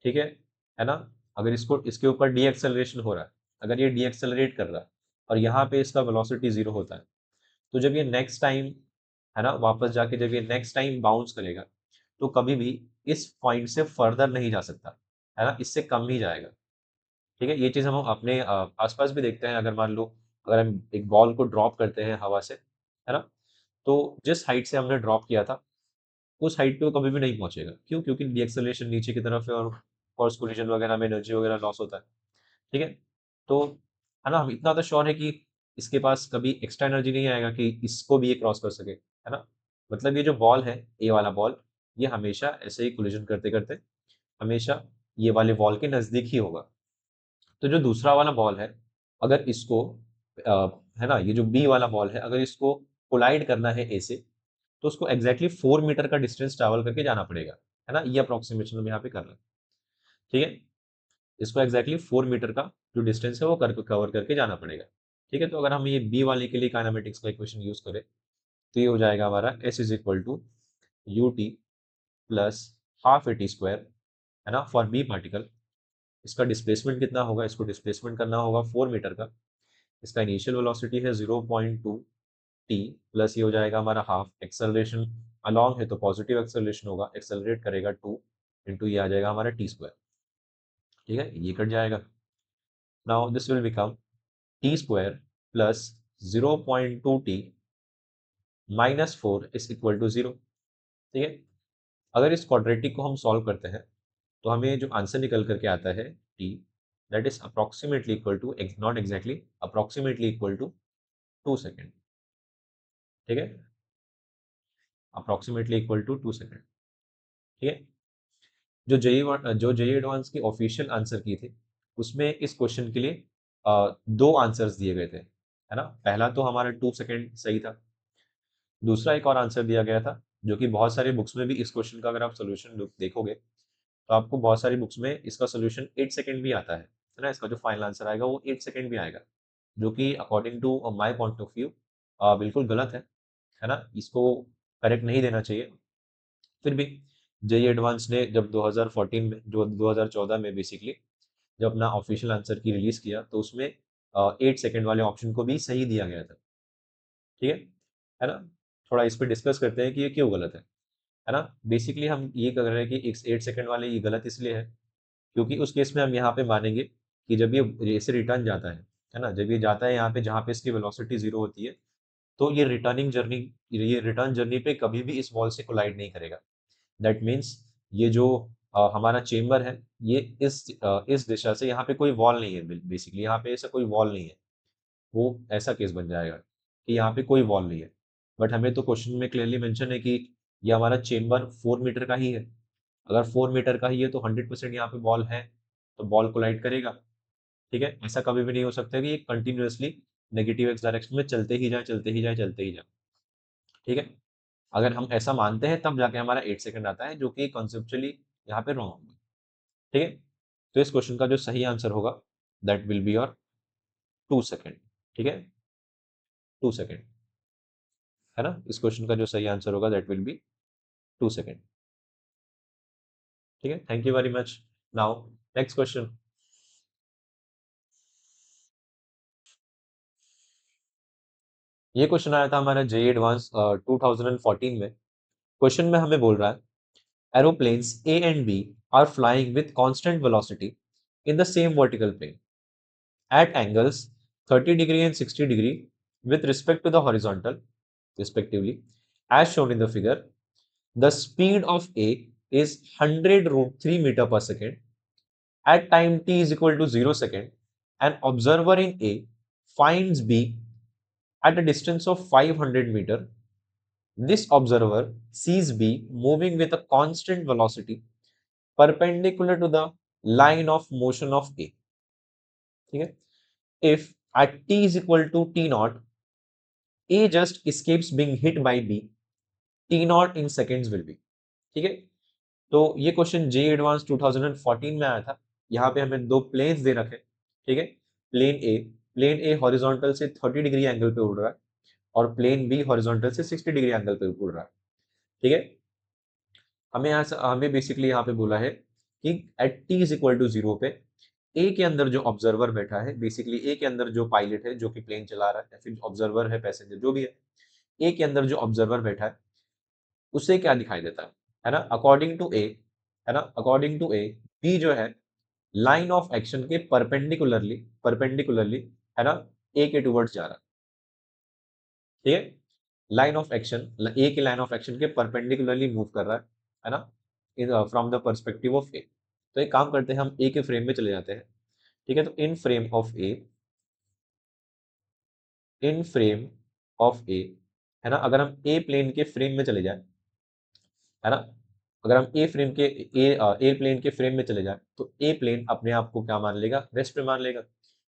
ठीक है ना, अगर इसको इसके ऊपर डी एक्सेलरेशन हो रहा है, अगर ये डी एक्सेलरेट कर रहा है और यहाँ पे इसका वेलोसिटी जीरो होता है, तो जब ये नेक्स्ट टाइम, है ना, वापस जाके जब ये नेक्स्ट टाइम बाउंस करेगा तो कभी भी इस पॉइंट से फर्दर नहीं जा सकता, है ना, इससे कम ही जाएगा। ठीक है, ये चीज़ हम अपने आसपास भी देखते हैं। अगर मान लो अगर हम एक बॉल को ड्रॉप करते हैं हवा से, है ना, तो जिस हाइट से हमने ड्रॉप किया था उस हाइट पे वो कभी भी नहीं पहुंचेगा। क्यों? क्योंकि डिएक्सेलरेशन नीचे की तरफ है और फोर्स कोलिजन वगैरह में एनर्जी वगैरह लॉस होता है। ठीक है, तो है ना, हम इतना तो श्योर है कि इसके पास कभी एक्स्ट्रा एनर्जी नहीं आएगा कि इसको भी ये क्रॉस कर सके, है ना। मतलब ये जो बॉल है, ए वाला बॉल, ये हमेशा ऐसे ही कोलिजन करते करते हमेशा ये वाले बॉल के नजदीक ही होगा। तो जो दूसरा वाला बॉल है, अगर इसको है ना, ये जो बी वाला बॉल है, अगर इसको कोलाइड करना है ए से, तो उसको एग्जैक्टली 4 मीटर का डिस्टेंस ट्रैवल करके जाना पड़ेगा, है ना। ये अप्रोक्सीमेशन हम यहाँ पे कर रहे हैं। ठीक है, इसको एग्जैक्टली 4 मीटर का जो डिस्टेंस है वो कवर करके जाना पड़ेगा। ठीक है, तो अगर हम ये बी वाले के लिए काइनेमेटिक्स का इक्वेशन यूज करें, तो ये हो जाएगा हमारा s is equal to u t plus half a t square, है ना, फॉर बी पार्टिकल। इसका डिस्प्लेसमेंट कितना होगा? इसको डिस्प्लेसमेंट करना होगा 4 मीटर का। इसका इनिशियल वेलोसिटी है 0.2 टी, प्लस ये हो जाएगा हमारा हाफ एक्सेलरेशन। अलॉन्ग है तो पॉजिटिव एक्सेलरेशन होगा, एक्सेलरेट करेगा 2 इंटू ये आ जाएगा हमारा टी स्क्वायर। ठीक है, ये कट जाएगा। Now this will become t square plus 0.2 t minus 4 is equal to 0। ठीक है, अगर इस क्वाड्रेटिक को हम सॉल्व करते हैं तो हमें जो आंसर निकल करके आता है t, that is approximately equal to, not exactly, approximately equal to 2 second. ठीक है, अप्रोक्सीमेटली इक्वल टू 2 सेकेंड। ठीक है, जो जेई एडवांस की ऑफिशियल आंसर की थी उसमें इस क्वेश्चन के लिए दो आंसर्स दिए गए थे, है ना। पहला तो हमारा 2 सेकेंड सही था। दूसरा एक और आंसर दिया गया था जो कि बहुत सारी बुक्स में भी इस क्वेश्चन का अगर आप सोल्यूशन देखोगे तो आपको बहुत सारी बुक्स में इसका सोल्यूशन 8 सेकेंड भी आता है ना। इसका जो फाइनल आंसर आएगा वो 8 सेकेंड भी आएगा, जो कि according to my point of view बिल्कुल गलत है ना। इसको करेक्ट नहीं देना चाहिए। फिर भी जेई एडवांस ने जब 2014 में, जो 2014 में बेसिकली जब अपना ऑफिशियल आंसर की रिलीज किया, तो उसमें 8 सेकेंड वाले ऑप्शन को भी सही दिया गया था। ठीक है ना। थोड़ा इस पर डिस्कस करते हैं कि ये क्यों गलत है ना। बेसिकली हम ये कर रहे हैं कि 8 सेकेंड वाले ये गलत इसलिए है क्योंकि उस केस में हम यहाँ पे मानेंगे कि जब ये ऐसे रिटर्न जाता है ना, जब ये जाता है यहाँ पे जहाँ पे इसकी वेलोसिटी 0 होती है, तो ये रिटर्न जर्नी पे कभी भी इस वॉल से कोलाइड नहीं करेगा। दैट मीन्स ये जो हमारा चेम्बर है, ये इस दिशा से, यहाँ पे कोई वॉल नहीं है। बेसिकली यहाँ पे ऐसा कोई वॉल नहीं है। वो ऐसा केस बन जाएगा कि यहाँ पे कोई वॉल नहीं है। बट हमें तो क्वेश्चन में क्लियरली मेंशन है कि ये हमारा चेम्बर 4 मीटर का ही है। अगर 4 मीटर का ही है तो 100% यहाँ पे बॉल है, तो बॉल कोलाइड करेगा। ठीक है, ऐसा कभी भी नहीं हो सकता कि ये कंटिन्यूअसली नेगेटिव एक्स डायरेक्शन में चलते ही जाए, चलते ही जाए, चलते ही जाए। ठीक है, अगर हम ऐसा मानते हैं तब जाके हमारा 8 सेकेंड आता है, जो कि कॉन्सेप्चुअली यहाँ पे रॉन्ग होगा। ठीक है, तो इस क्वेश्चन का जो सही आंसर होगा that will be your 2 second. ठीक है, 2 सेकेंड, है ना। इस क्वेश्चन का जो सही आंसर होगा दैट विल बी 2 सेकेंड। ठीक है, thank you very much. Now next question. ये क्वेश्चन आया था हमारा जेई एडवांस 2014 में। क्वेश्चन में हमें बोल रहा है aeroplanes A and B are flying with constant velocity in the same vertical plane at angles 30 degree and 60 degree with respect to the horizontal respectively, as shown in the figure. The speed of A is 100 root 3 meter per second at time t is equal to 0 second. An observer in A finds B at a distance of 500 meter. This observer sees B moving with a constant velocity perpendicular to the line of motion of A. ठीक है, if at t is equal to t naught, A just escapes being hit by B, t naught in seconds will be। ठीक है, तो ये क्वेश्चन जे एडवांस 2014 में आया था। यहाँ पे हमें दो प्लेन्स दे रखे। ठीक है, प्लेन ए हॉरिजॉन्टल से 30 डिग्री एंगल पे उड़ रहा है और प्लेन बी हॉरिजॉन्टल से 60 डिग्री एंगल पे उड़ रहा है। ठीक है, हमें बेसिकली यहाँ पे बोला है कि at t is equal to 0 पे ए के अंदर जो ऑब्जर्वर बैठा है, बेसिकली ए के अंदर जो पायलट है जो कि प्लेन चला रहा है, या फिर ऑब्जर्वर है, पैसेंजर जो भी है, ए के अंदर जो ऑब्जर्वर बैठा है उसे क्या दिखाई देता है? है ना, अकॉर्डिंग टू ए, है ना, अकॉर्डिंग टू ए, बी जो है लाइन ऑफ एक्शन के परपेंडिकुलरली, परपेंडिकुलरली, है ना, ए के टुवर्ड्स जा रहा है। ठीक है, लाइन ऑफ एक्शन, ए की लाइन ऑफ एक्शन के परपेंडिकुलरली मूव कर रहा है ना, फ्रॉम द पर्सपेक्टिव ऑफ ए। तो एक काम करते हैं, हम ए के फ्रेम में चले जाते हैं। ठीक है, तो in frame of A, in frame of A, है ना, अगर हम ए प्लेन के फ्रेम में चले जाए, है ना, अगर हम ए फ्रेम के ए प्लेन के फ्रेम में चले जाए, तो ए प्लेन अपने आप को क्या मान लेगा, रेस्ट पे मान लेगा।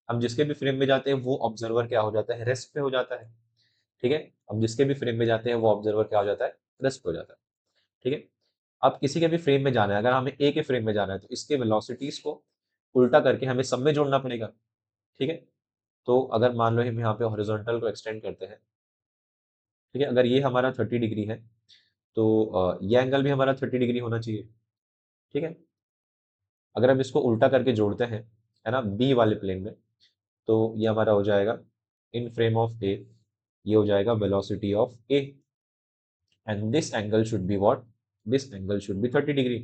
हम जिसके भी फ्रेम में जाते हैं वो ऑब्जर्वर क्या हो जाता है, रेस्ट पे हो जाता है। ठीक है, हम जिसके भी फ्रेम में जाते हैं वो ऑब्जर्वर क्या हो जाता है, रेस्ट पे हो जाता है। ठीक है, अब किसी के भी फ्रेम में जाना है, अगर हमें ए के फ्रेम में जाना है तो इसके वेलोसिटीज को उल्टा करके हमें सब में जोड़ना पड़ेगा। ठीक है, तो अगर मान लो हम यहाँ पे हॉरिजॉन्टल को एक्सटेंड करते हैं, ठीक है, अगर ये हमारा 30 डिग्री है, तो ये एंगल भी हमारा 30 डिग्री होना चाहिए। ठीक है, अगर हम इसको उल्टा करके जोड़ते हैं, है ना, बी वाले प्लेन में, तो ये हमारा हो जाएगा इन फ्रेम ऑफ ए, ये हो जाएगा velocity of A, and this angle should be what, this angle should be 30 degree.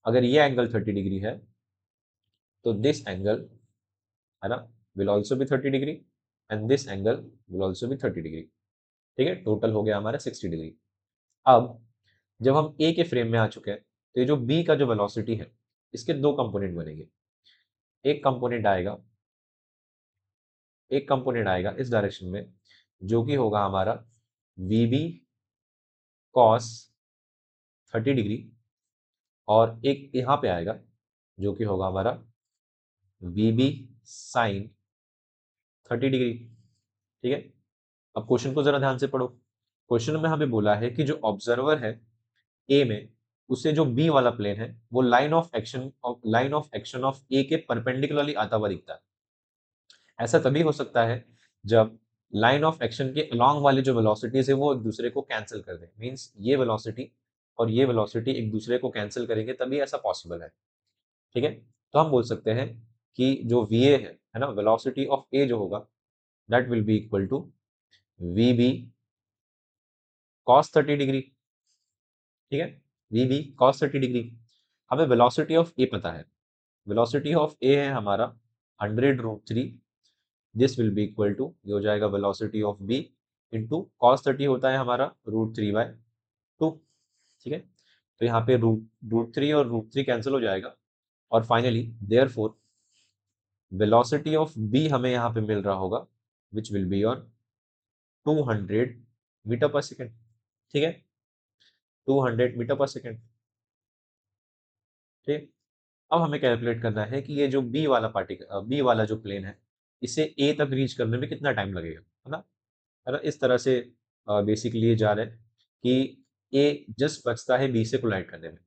अगर ये एंगल 30 डिग्री है, तो दिस एंगल, है ना, will also be 30 degree, and this angle will also be 30 degree. ठीक है, टोटल हो गया हमारा 60 डिग्री। अब जब हम ए के फ्रेम में आ चुके हैं, तो ये जो बी का जो वेलोसिटी है, इसके दो कंपोनेंट बनेंगे। एक कंपोनेंट आएगा, एक कंपोनेंट आएगा इस डायरेक्शन में, जो कि होगा हमारा वी बी कॉस 30 डिग्री, और एक यहाँ पे आएगा जो कि होगा हमारा वी बी साइन 30 डिग्री। ठीक है, अब क्वेश्चन को जरा ध्यान से पढ़ो। क्वेश्चन में हमें बोला है कि जो ऑब्जर्वर है ए में, उससे जो बी वाला प्लेन है वो लाइन ऑफ एक्शन ऑफ ए के परपेंडिकुलरली आता हुआ दिखता है। ऐसा तभी हो सकता है जब लाइन ऑफ एक्शन के अलोंग वाली जो वेलोसिटीज है वो एक दूसरे को कैंसिल कर दें, मींस ये वेलोसिटी और ये वेलोसिटी एक दूसरे को कैंसिल करेंगे, तभी ऐसा पॉसिबल है। ठीक है, तो हम बोल सकते हैं कि जो वी ए है ना, वेलोसिटी ऑफ ए जो होगा, that will be equal to v B cos 30 degree. ठीक है, वी बी कॉस 30 डिग्री। हमें वेलोसिटी ऑफ ए पता है, वेलोसिटी ऑफ ए है हमारा 100√3, this will be equal to, ये हो जाएगा velocity of B into cos 30 होता है हमारा √3/2। ठीक है, तो यहाँ पे रूट 3 और √3 कैंसिल हो जाएगा, और finally therefore velocity of B हमें यहाँ पे मिल रहा होगा, which will be your 200 metre per second. ठीक है, 200 मीटर पर सेकेंड। ठीक, अब हमें कैलकुलेट करना है कि ये जो बी वाला पार्टिकल, बी वाला जो प्लेन है, इसे ए तक रीच करने में कितना टाइम लगेगा, है ना, इस तरह से बेसिकली ये जा रहे हैं कि ए जस्ट बचता है बी से कोलाइड करने में।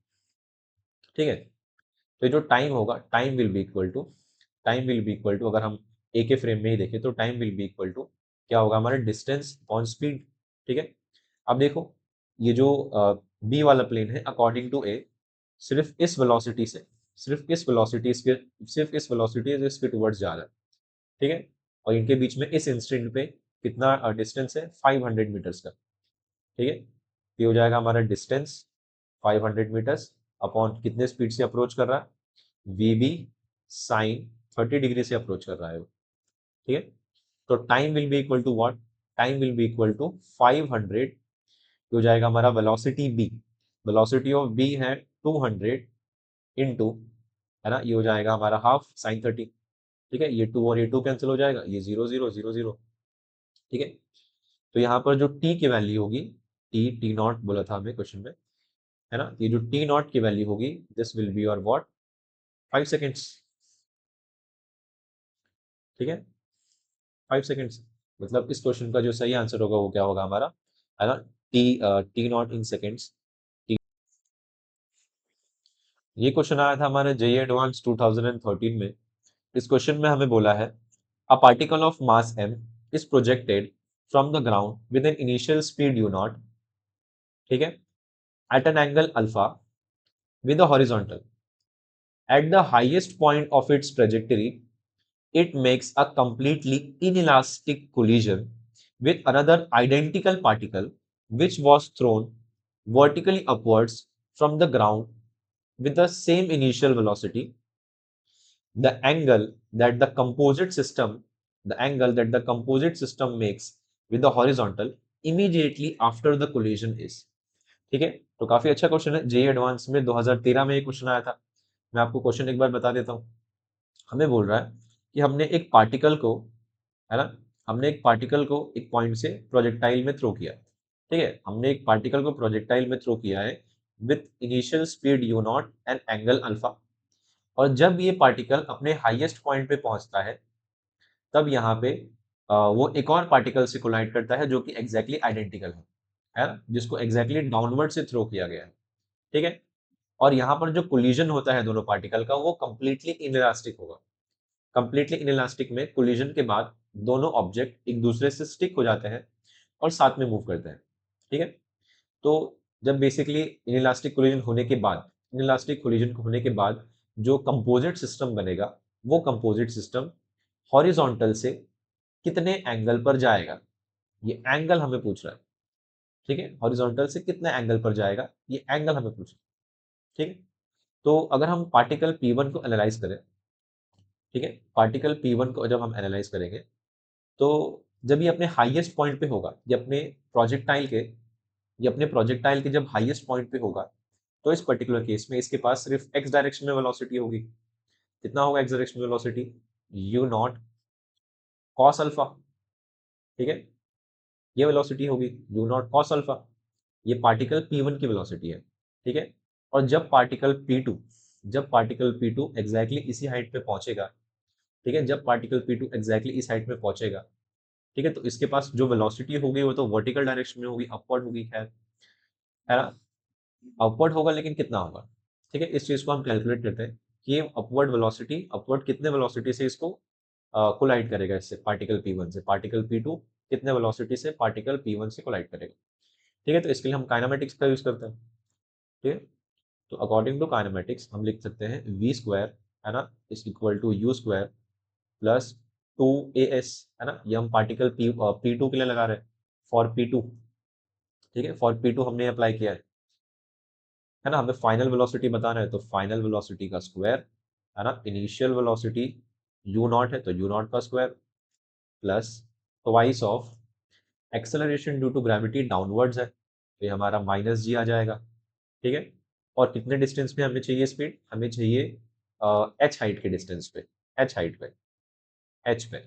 ठीक है, तो जो टाइम होगा, time will be equal to अगर हम ए के फ्रेम में ही देखें, तो time will be equal to क्या होगा, हमारा डिस्टेंस अपॉन स्पीड। ठीक है, अब देखो, ये जो बी वाला प्लेन है अकॉर्डिंग टू ए, सिर्फ इस वेलोसिटी से, सिर्फ इस वेलोसिटी से इसके टुवर्ड्स जा रहा है। ठीक है, और इनके बीच में इस इंस्टेंट पे कितना डिस्टेंस है, 500 मीटर्स का। ठीक है, ये हो जाएगा हमारा डिस्टेंस 500 मीटर्स अपॉन कितने स्पीड से अप्रोच कर रहा है, वी बी साइन 30 डिग्री से अप्रोच कर रहा है वो। ठीक है, तो time will be equal to what, time will be equal to 500, हो जाएगा हमारा velocity B, velocity of B है 200 इंटू, है ना, ये हो जाएगा हमारा हाफ साइन 30। ठीक है, ये 2 और ये 2 कैंसिल हो जाएगा, ये 0 0 0 0। ठीक है, तो यहाँ पर जो टी की वैल्यू होगी, टी नॉट बोला था हमें क्वेश्चन में, है ना, ये जो टी नॉट की वैल्यू होगी, this will be your what, 5 seconds. ठीक है, 5 सेकेंड्स, मतलब इस क्वेश्चन का जो सही आंसर होगा वो क्या होगा हमारा, है ना, टी नॉट इन सेकेंड्स। ये क्वेश्चन आया था हमारे जेईई एडवांस 2013 में। इस क्वेश्चन में हमें बोला है a particle of mass m is projected from the ground with an initial speed u naught, ठीक है, at an angle alpha with a horizontal. At the highest point of its trajectory, it makes a completely inelastic collision with another identical particle which was thrown vertically upwards from the ground with the same initial velocity, the angle that the composite system makes with the horizontal immediately after the collision is. ठीक है, तो काफी अच्छा क्वेश्चन है, जेईई एडवांस में 2013 में ये क्वेश्चन आया था। मैं आपको क्वेश्चन एक बार बता देता हूँ। हमें बोल रहा है कि हमने एक पार्टिकल को, है ना, हमने एक पार्टिकल को एक पॉइंट से प्रोजेक्टाइल में थ्रो किया। ठीक है, हमने एक पार्टिकल को प्रोजेक्टाइल में थ्रो किया है with initial speed you not and angle alpha, और जब ये पार्टिकल अपने हाईएस्ट पॉइंट पे पहुंचता है, तब यहाँ पे वो एक और पार्टिकल से कोलाइड करता है जो कि एग्जैक्टली आइडेंटिकल है ना, जिसको एग्जैक्टली डाउनवर्ड से थ्रो किया गया है। ठीक है, और यहाँ पर जो कोलिजन होता है दोनों पार्टिकल का, वो कंप्लीटली इनइलास्टिक होगा। कंप्लीटली इनइलास्टिक में कोलिजन के बाद दोनों ऑब्जेक्ट एक दूसरे से स्टिक हो जाते हैं और साथ में मूव करते हैं। ठीक है, तो जब बेसिकली इनइलास्टिक कोलिजन होने के बाद, जो कंपोजिट सिस्टम बनेगा, वो कंपोजिट सिस्टम हॉरिजॉन्टल से कितने एंगल पर जाएगा, ये एंगल हमें पूछ रहा है। ठीक है, हॉरिजॉन्टल से कितने एंगल पर जाएगा, ये एंगल हमें पूछ रहा है। ठीक है, तो अगर हम पार्टिकल P1 को एनालाइज करें, ठीक है, पार्टिकल P1 को जब हम एनालाइज करेंगे, तो जब ये अपने हाईएस्ट पॉइंट पे होगा, ये अपने प्रोजेक्टाइल के जब हाईएस्ट पॉइंट पे होगा, तो इस पर्टिकुलर केस में इसके पास सिर्फ एक्स डायरेक्शन में वेलोसिटी होगी। कितना होगा एक्स डायरेक्शन में velocity? U naught cos alpha. ठीक है, ये वेलोसिटी होगी यू नॉट कॉस अल्फा, ये पार्टिकल P1 की वेलोसिटी है। ठीक है, और जब पार्टिकल P2 एग्जैक्टली इसी हाइट पे पहुंचेगा, ठीक है, जब पार्टिकल P2 एग्जैक्टली इस हाइट में पहुंचेगा, ठीक है, तो इसके पास जो वेलोसिटी होगी वो तो वर्टिकल डायरेक्शन में होगी, अपवर्ड होगी, खैर, है ना, अपवर्ड होगा, लेकिन कितना होगा? ठीक है, इस चीज को हम कैलकुलेट करते हैं कि ये अपवर्ड कितने वेलोसिटी से इसको कोलाइड करेगा, इससे पार्टिकल P1 से, पार्टिकल P2 कितने वेलोसिटी से पार्टिकल P1 से कोलाइड करेगा। ठीक है, तो इसके लिए हम काइनेमेटिक्स का यूज करते हैं। ठीक है, तो अकॉर्डिंग टू काइनेमेटिक्स हम लिख सकते हैं वी स्क्वायर, है ना, is equal to u square plus 2as, है ना, ये हम पार्टिकल P2 के लिए लगा रहे हैं, फॉर P2। ठीक है, फॉर P2 हमने अप्लाई किया है ना, हमें फाइनल वेलोसिटी बताना है, तो फाइनल वेलोसिटी का स्क्वायर, है ना, इनिशियल वेलोसिटी यू नॉट है तो यू नॉट का square plus twice of acceleration due to gravity downwards है, तो ये हमारा माइनस जी आ जाएगा। ठीक है, और कितने डिस्टेंस पे हमें चाहिए स्पीड? हमें चाहिए एच हाइट के डिस्टेंस पे, एच हाइट पे, एच पे।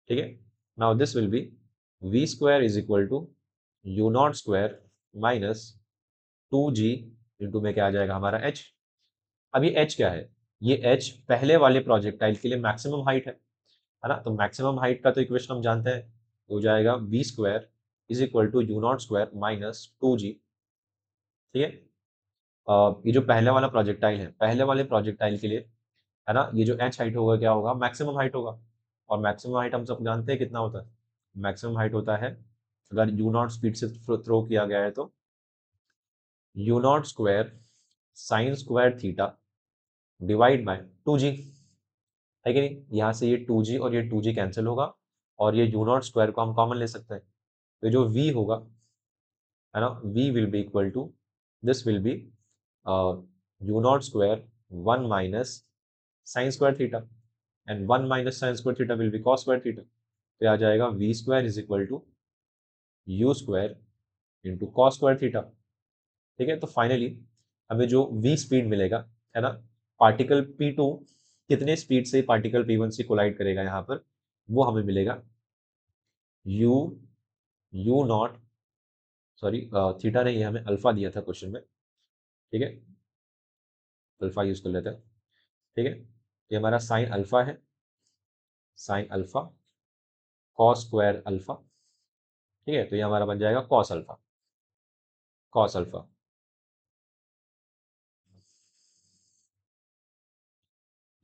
ठीक है, now this will be v square is equal to u naught square minus 2g into में क्या आ जाएगा हमारा h। अब ये h क्या है? ये h पहले वाले प्रोजेक्टाइल के लिए मैक्सिमम हाइट है ना, तो मैक्सिमम हाइट का तो इक्वेशन हम जानते हैं, तो हो जाएगा v square is equal to u naught square minus 2g। ठीक है, ये जो पहले वाला प्रोजेक्टाइल है, पहले वाले प्रोजेक्टाइल के लिए, है ना, ये जो h हाइट होगा क्या होगा? मैक्सिमम हाइट होगा, और मैक्सिमम हाइट हम सब जानते हैं कितना होता है। मैक्सिमम हाइट होता है, अगर यू नॉट स्पीड से थ्रो किया गया है, तो u naught square sine square theta divide by 2g, है कि नहीं? यहाँ से ये 2g और ये 2g कैंसिल होगा, और ये यू नॉट स्क्वायर को हम कॉमन ले सकते हैं, तो जो v होगा, है ना, v will be equal to, this will be u naught square 1 minus sine square theta, and 1 minus sine square theta will be cos square theta, तो आ जाएगा v square is equal to u square into cos square theta. ठीक है, तो फाइनली हमें जो v स्पीड मिलेगा, है ना, पार्टिकल P2 कितने स्पीड से पार्टिकल P1 से कोलाइड करेगा यहाँ पर, वो हमें मिलेगा u you not, sorry, theta नहीं है, हमें अल्फा दिया था क्वेश्चन में। ठीक है, अल्फा यूज कर लेते हैं। ठीक है, ये हमारा साइन अल्फा है, sine alpha cos square alpha. ठीक है, तो ये हमारा बन जाएगा कॉस अल्फा, कॉस अल्फा।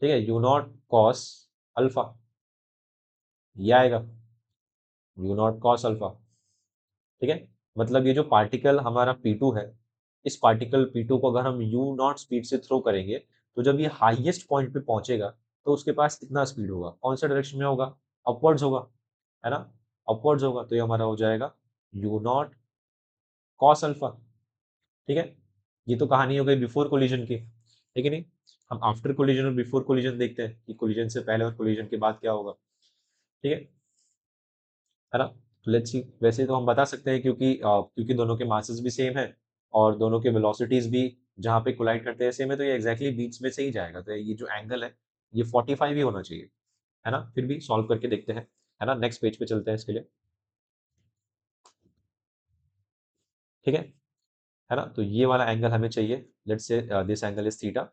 ठीक है, यू नॉट कॉस अल्फा, ये आएगा यू नॉट कॉस अल्फा। ठीक है, मतलब ये जो पार्टिकल हमारा P2 है, इस पार्टिकल P2 को अगर हम u नॉट स्पीड से थ्रो करेंगे, तो जब ये हाईएस्ट पॉइंट पे पहुंचेगा, तो उसके पास कितना स्पीड होगा? कौन सा डायरेक्शन में होगा? अपवर्ड्स होगा, है ना, अपवर्ड्स होगा, तो ये हमारा हो जाएगा u नॉट कॉस अल्फा। ठीक है, ये तो कहानी हो गई बिफोर कोलिजन की, ठीक है नहीं। हम आफ्टर कोलिजन और बिफोर कोलिजन देखते हैं कि कोलिजन से पहले और कोलिजन के बाद क्या होगा, ठीक है ना। लेट्स सी, वैसे तो हम बता सकते हैं क्योंकि दोनों के मासेस भी सेम है और दोनों के वेलोसिटीज भी जहाँ पे कोलाइड करते हैं सेम है, तो ये एग्जैक्टली बीच में से ही जाएगा, तो ये जो एंगल है ये 45 ही होना चाहिए, है ना। फिर भी सॉल्व करके देखते हैं, है ना। नेक्स्ट पेज पे चलते हैं इसके लिए, ठीक है ना। तो ये वाला एंगल हमें चाहिए, let's say this angle is theta,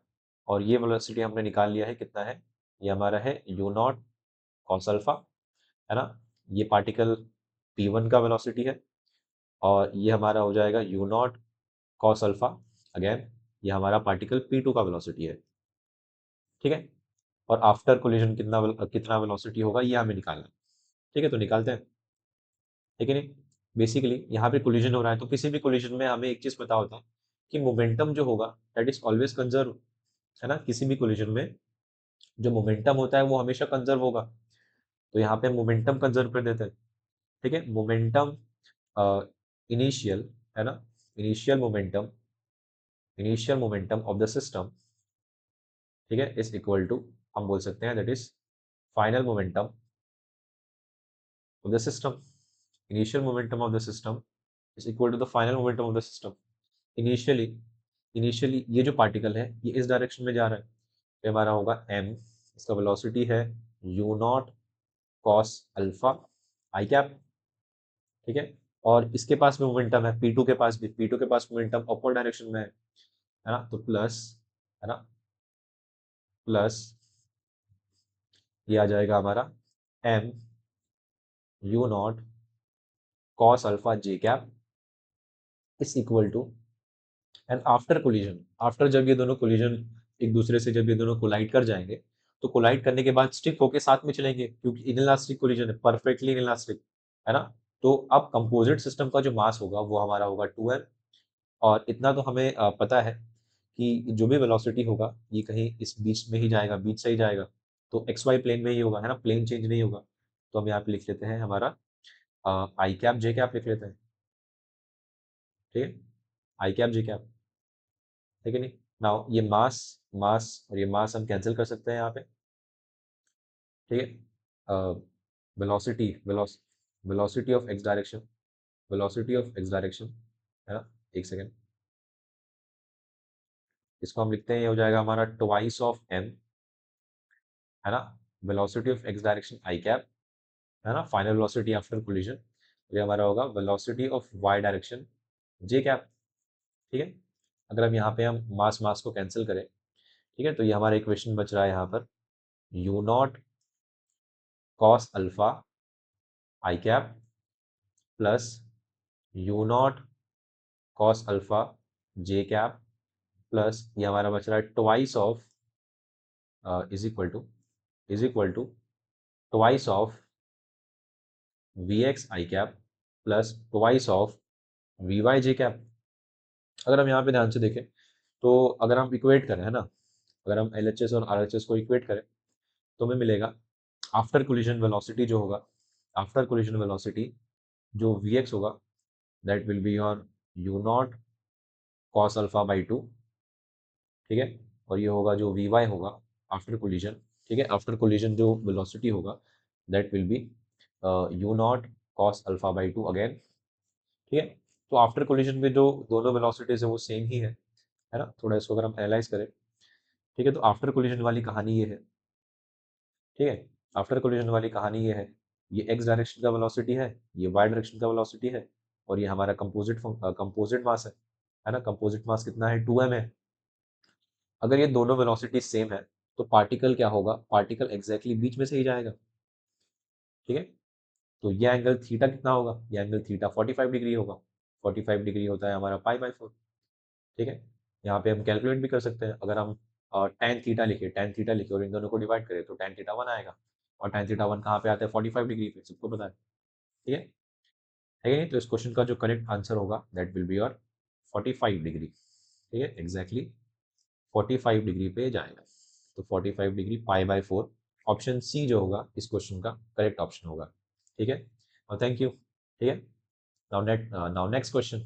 और ये वेलोसिटी हमने निकाल लिया है, कितना है, ये हमारा है यू नॉट कॉस अल्फा, है ना। ये पार्टिकल P1 का वेलोसिटी है, और ये हमारा हो जाएगा you naught cos alpha, again ये हमारा पार्टिकल P2 का वेलोसिटी है, ठीक है। और आफ्टर कोलिजन कितना वेलोसिटी होगा ये हमें निकालना है, ठीक है। तो निकालते हैं, ठीक है नहीं। बेसिकली यहाँ पे कोलिजन हो रहा है, तो किसी भी कोलिजन में हमें एक चीज पता होता है कि मोमेंटम जो होगा दैट इज ऑलवेज कंजर्व, है ना। किसी भी कोलिजन में जो मोमेंटम होता है वो हमेशा कंजर्व होगा, तो यहाँ पे मोमेंटम कंजर्व कर देते हैं, ठीक है। मोमेंटम इनिशियल, है ना, initial momentum of the system, ठीक है, इज इक्वल टू, हम बोल सकते हैं that is final momentum of the system. Initial momentum of the system is equal to the final momentum of the system. Initially initially ये जो पार्टिकल है ये इस डायरेक्शन में जा रहा है, तो हमारा होगा m, इसका वेलोसिटी है you naught cos alpha i cap, ठीक है। और इसके पास में मोमेंटम है, P2 के पास भी, P2 के पास मोमेंटम अपवर्ड डायरेक्शन में है ना। तो प्लस, है ना, प्लस ये आ जाएगा हमारा m u naught cos alpha j cap is equal to, and after collision, after जब ये दोनों कोलिजन एक दूसरे से जब ये दोनों कोलाइड कर जाएंगे, तो कोलाइड करने के बाद स्टिक होके साथ में चलेंगे, क्योंकि इनइलास्टिक कोलिजन है, परफेक्टली इनइलास्टिक, है ना। तो अब कंपोजिट सिस्टम का जो मास होगा वो हमारा होगा 2m, और इतना तो हमें पता है कि जो भी वेलोसिटी होगा ये कहीं इस बीच में ही जाएगा, बीच से ही जाएगा, तो एक्स वाई प्लेन में ही होगा, है ना, प्लेन चेंज नहीं होगा। तो हम यहाँ पे लिख लेते हैं हमारा आई कैप जे कैप लिख लेते हैं, ठीक है, आई कैप जे कैप, ठीक है नहीं। नाउ ये मास, मास और ये मास हम कैंसिल कर सकते हैं यहाँ पे, ठीक है। Velocity velocity of x direction, velocity of x direction, है ना। एक सेकेंड, इसको हम लिखते हैं, ये हो जाएगा हमारा ट्वाइस ऑफ m, है ना, velocity of x direction i cap, है ना, फाइनल वेलोसिटी आफ्टर कोलिजन, ये हमारा होगा velocity of y direction j cap, ठीक है। अगर हम यहाँ पे हम मास मास को कैंसिल करें, ठीक है, तो ये हमारा इक्वेशन बच रहा है यहाँ पर u naught cos alpha i cap plus u naught cos alpha j cap plus ये हमारा बच रहा है twice of is equal to twice of v x i cap plus twice of v y j cap. अगर हम यहाँ पे ध्यान से देखें, तो अगर हम इक्वेट करें, है ना, अगर हम एल एच एस और आर एच एस को इक्वेट करें, तो हमें मिलेगा आफ्टर कोलिजन वेलोसिटी जो होगा, आफ्टर कोलिजन वेलोसिटी जो वी एक्स होगा that will be on you naught cos alpha by 2, ठीक है। और ये होगा जो वी वाई होगा आफ्टर कोलिजन, ठीक है, आफ्टर कोलिजन जो वेलोसिटी होगा that will be u naught cos alpha by 2 again, ठीक है। तो आफ्टर कोलिजन में जो दोनों वेलोसिटीज है वो सेम ही है ना। थोड़ा इसको अगर हम एनालाइज करें, ठीक है, तो आफ्टर कोलिजन वाली कहानी ये है, ठीक है। आफ्टर कोलिजन वाली कहानी ये है, ये एक्स डायरेक्शन का वेलोसिटी है, ये वाई डायरेक्शन का वेलोसिटी है, और ये हमारा कंपोजिट मास है ना। कंपोजिट मास कितना है, 2m है। अगर ये दोनों वेलोसिटी सेम है, तो पार्टिकल क्या होगा, पार्टिकल एग्जैक्टली बीच में से ही जाएगा, ठीक है। तो ये एंगल थीटा कितना होगा, ये एंगल थीटा 45 डिग्री होगा, 45 डिग्री होता है हमारा π/4, ठीक है। यहाँ पे हम कैलकुलेट भी कर सकते हैं, अगर हम tan थीटा लिखे और इन दोनों को डिवाइड करें तो tan θ1 आएगा, और tan θ1 कहाँ पे आता है, 45 डिग्री पे, सबको पता है, ठीक है कि नहीं। तो इस क्वेश्चन का जो करेक्ट आंसर होगा that will be your 45 degree, ठीक है, एग्जैक्टली 45 डिग्री पे जाएगा। तो 45 डिग्री π/4, ऑप्शन सी जो होगा इस क्वेश्चन का करेक्ट ऑप्शन होगा, ठीक है। और थैंक यू, ठीक है। Now next question.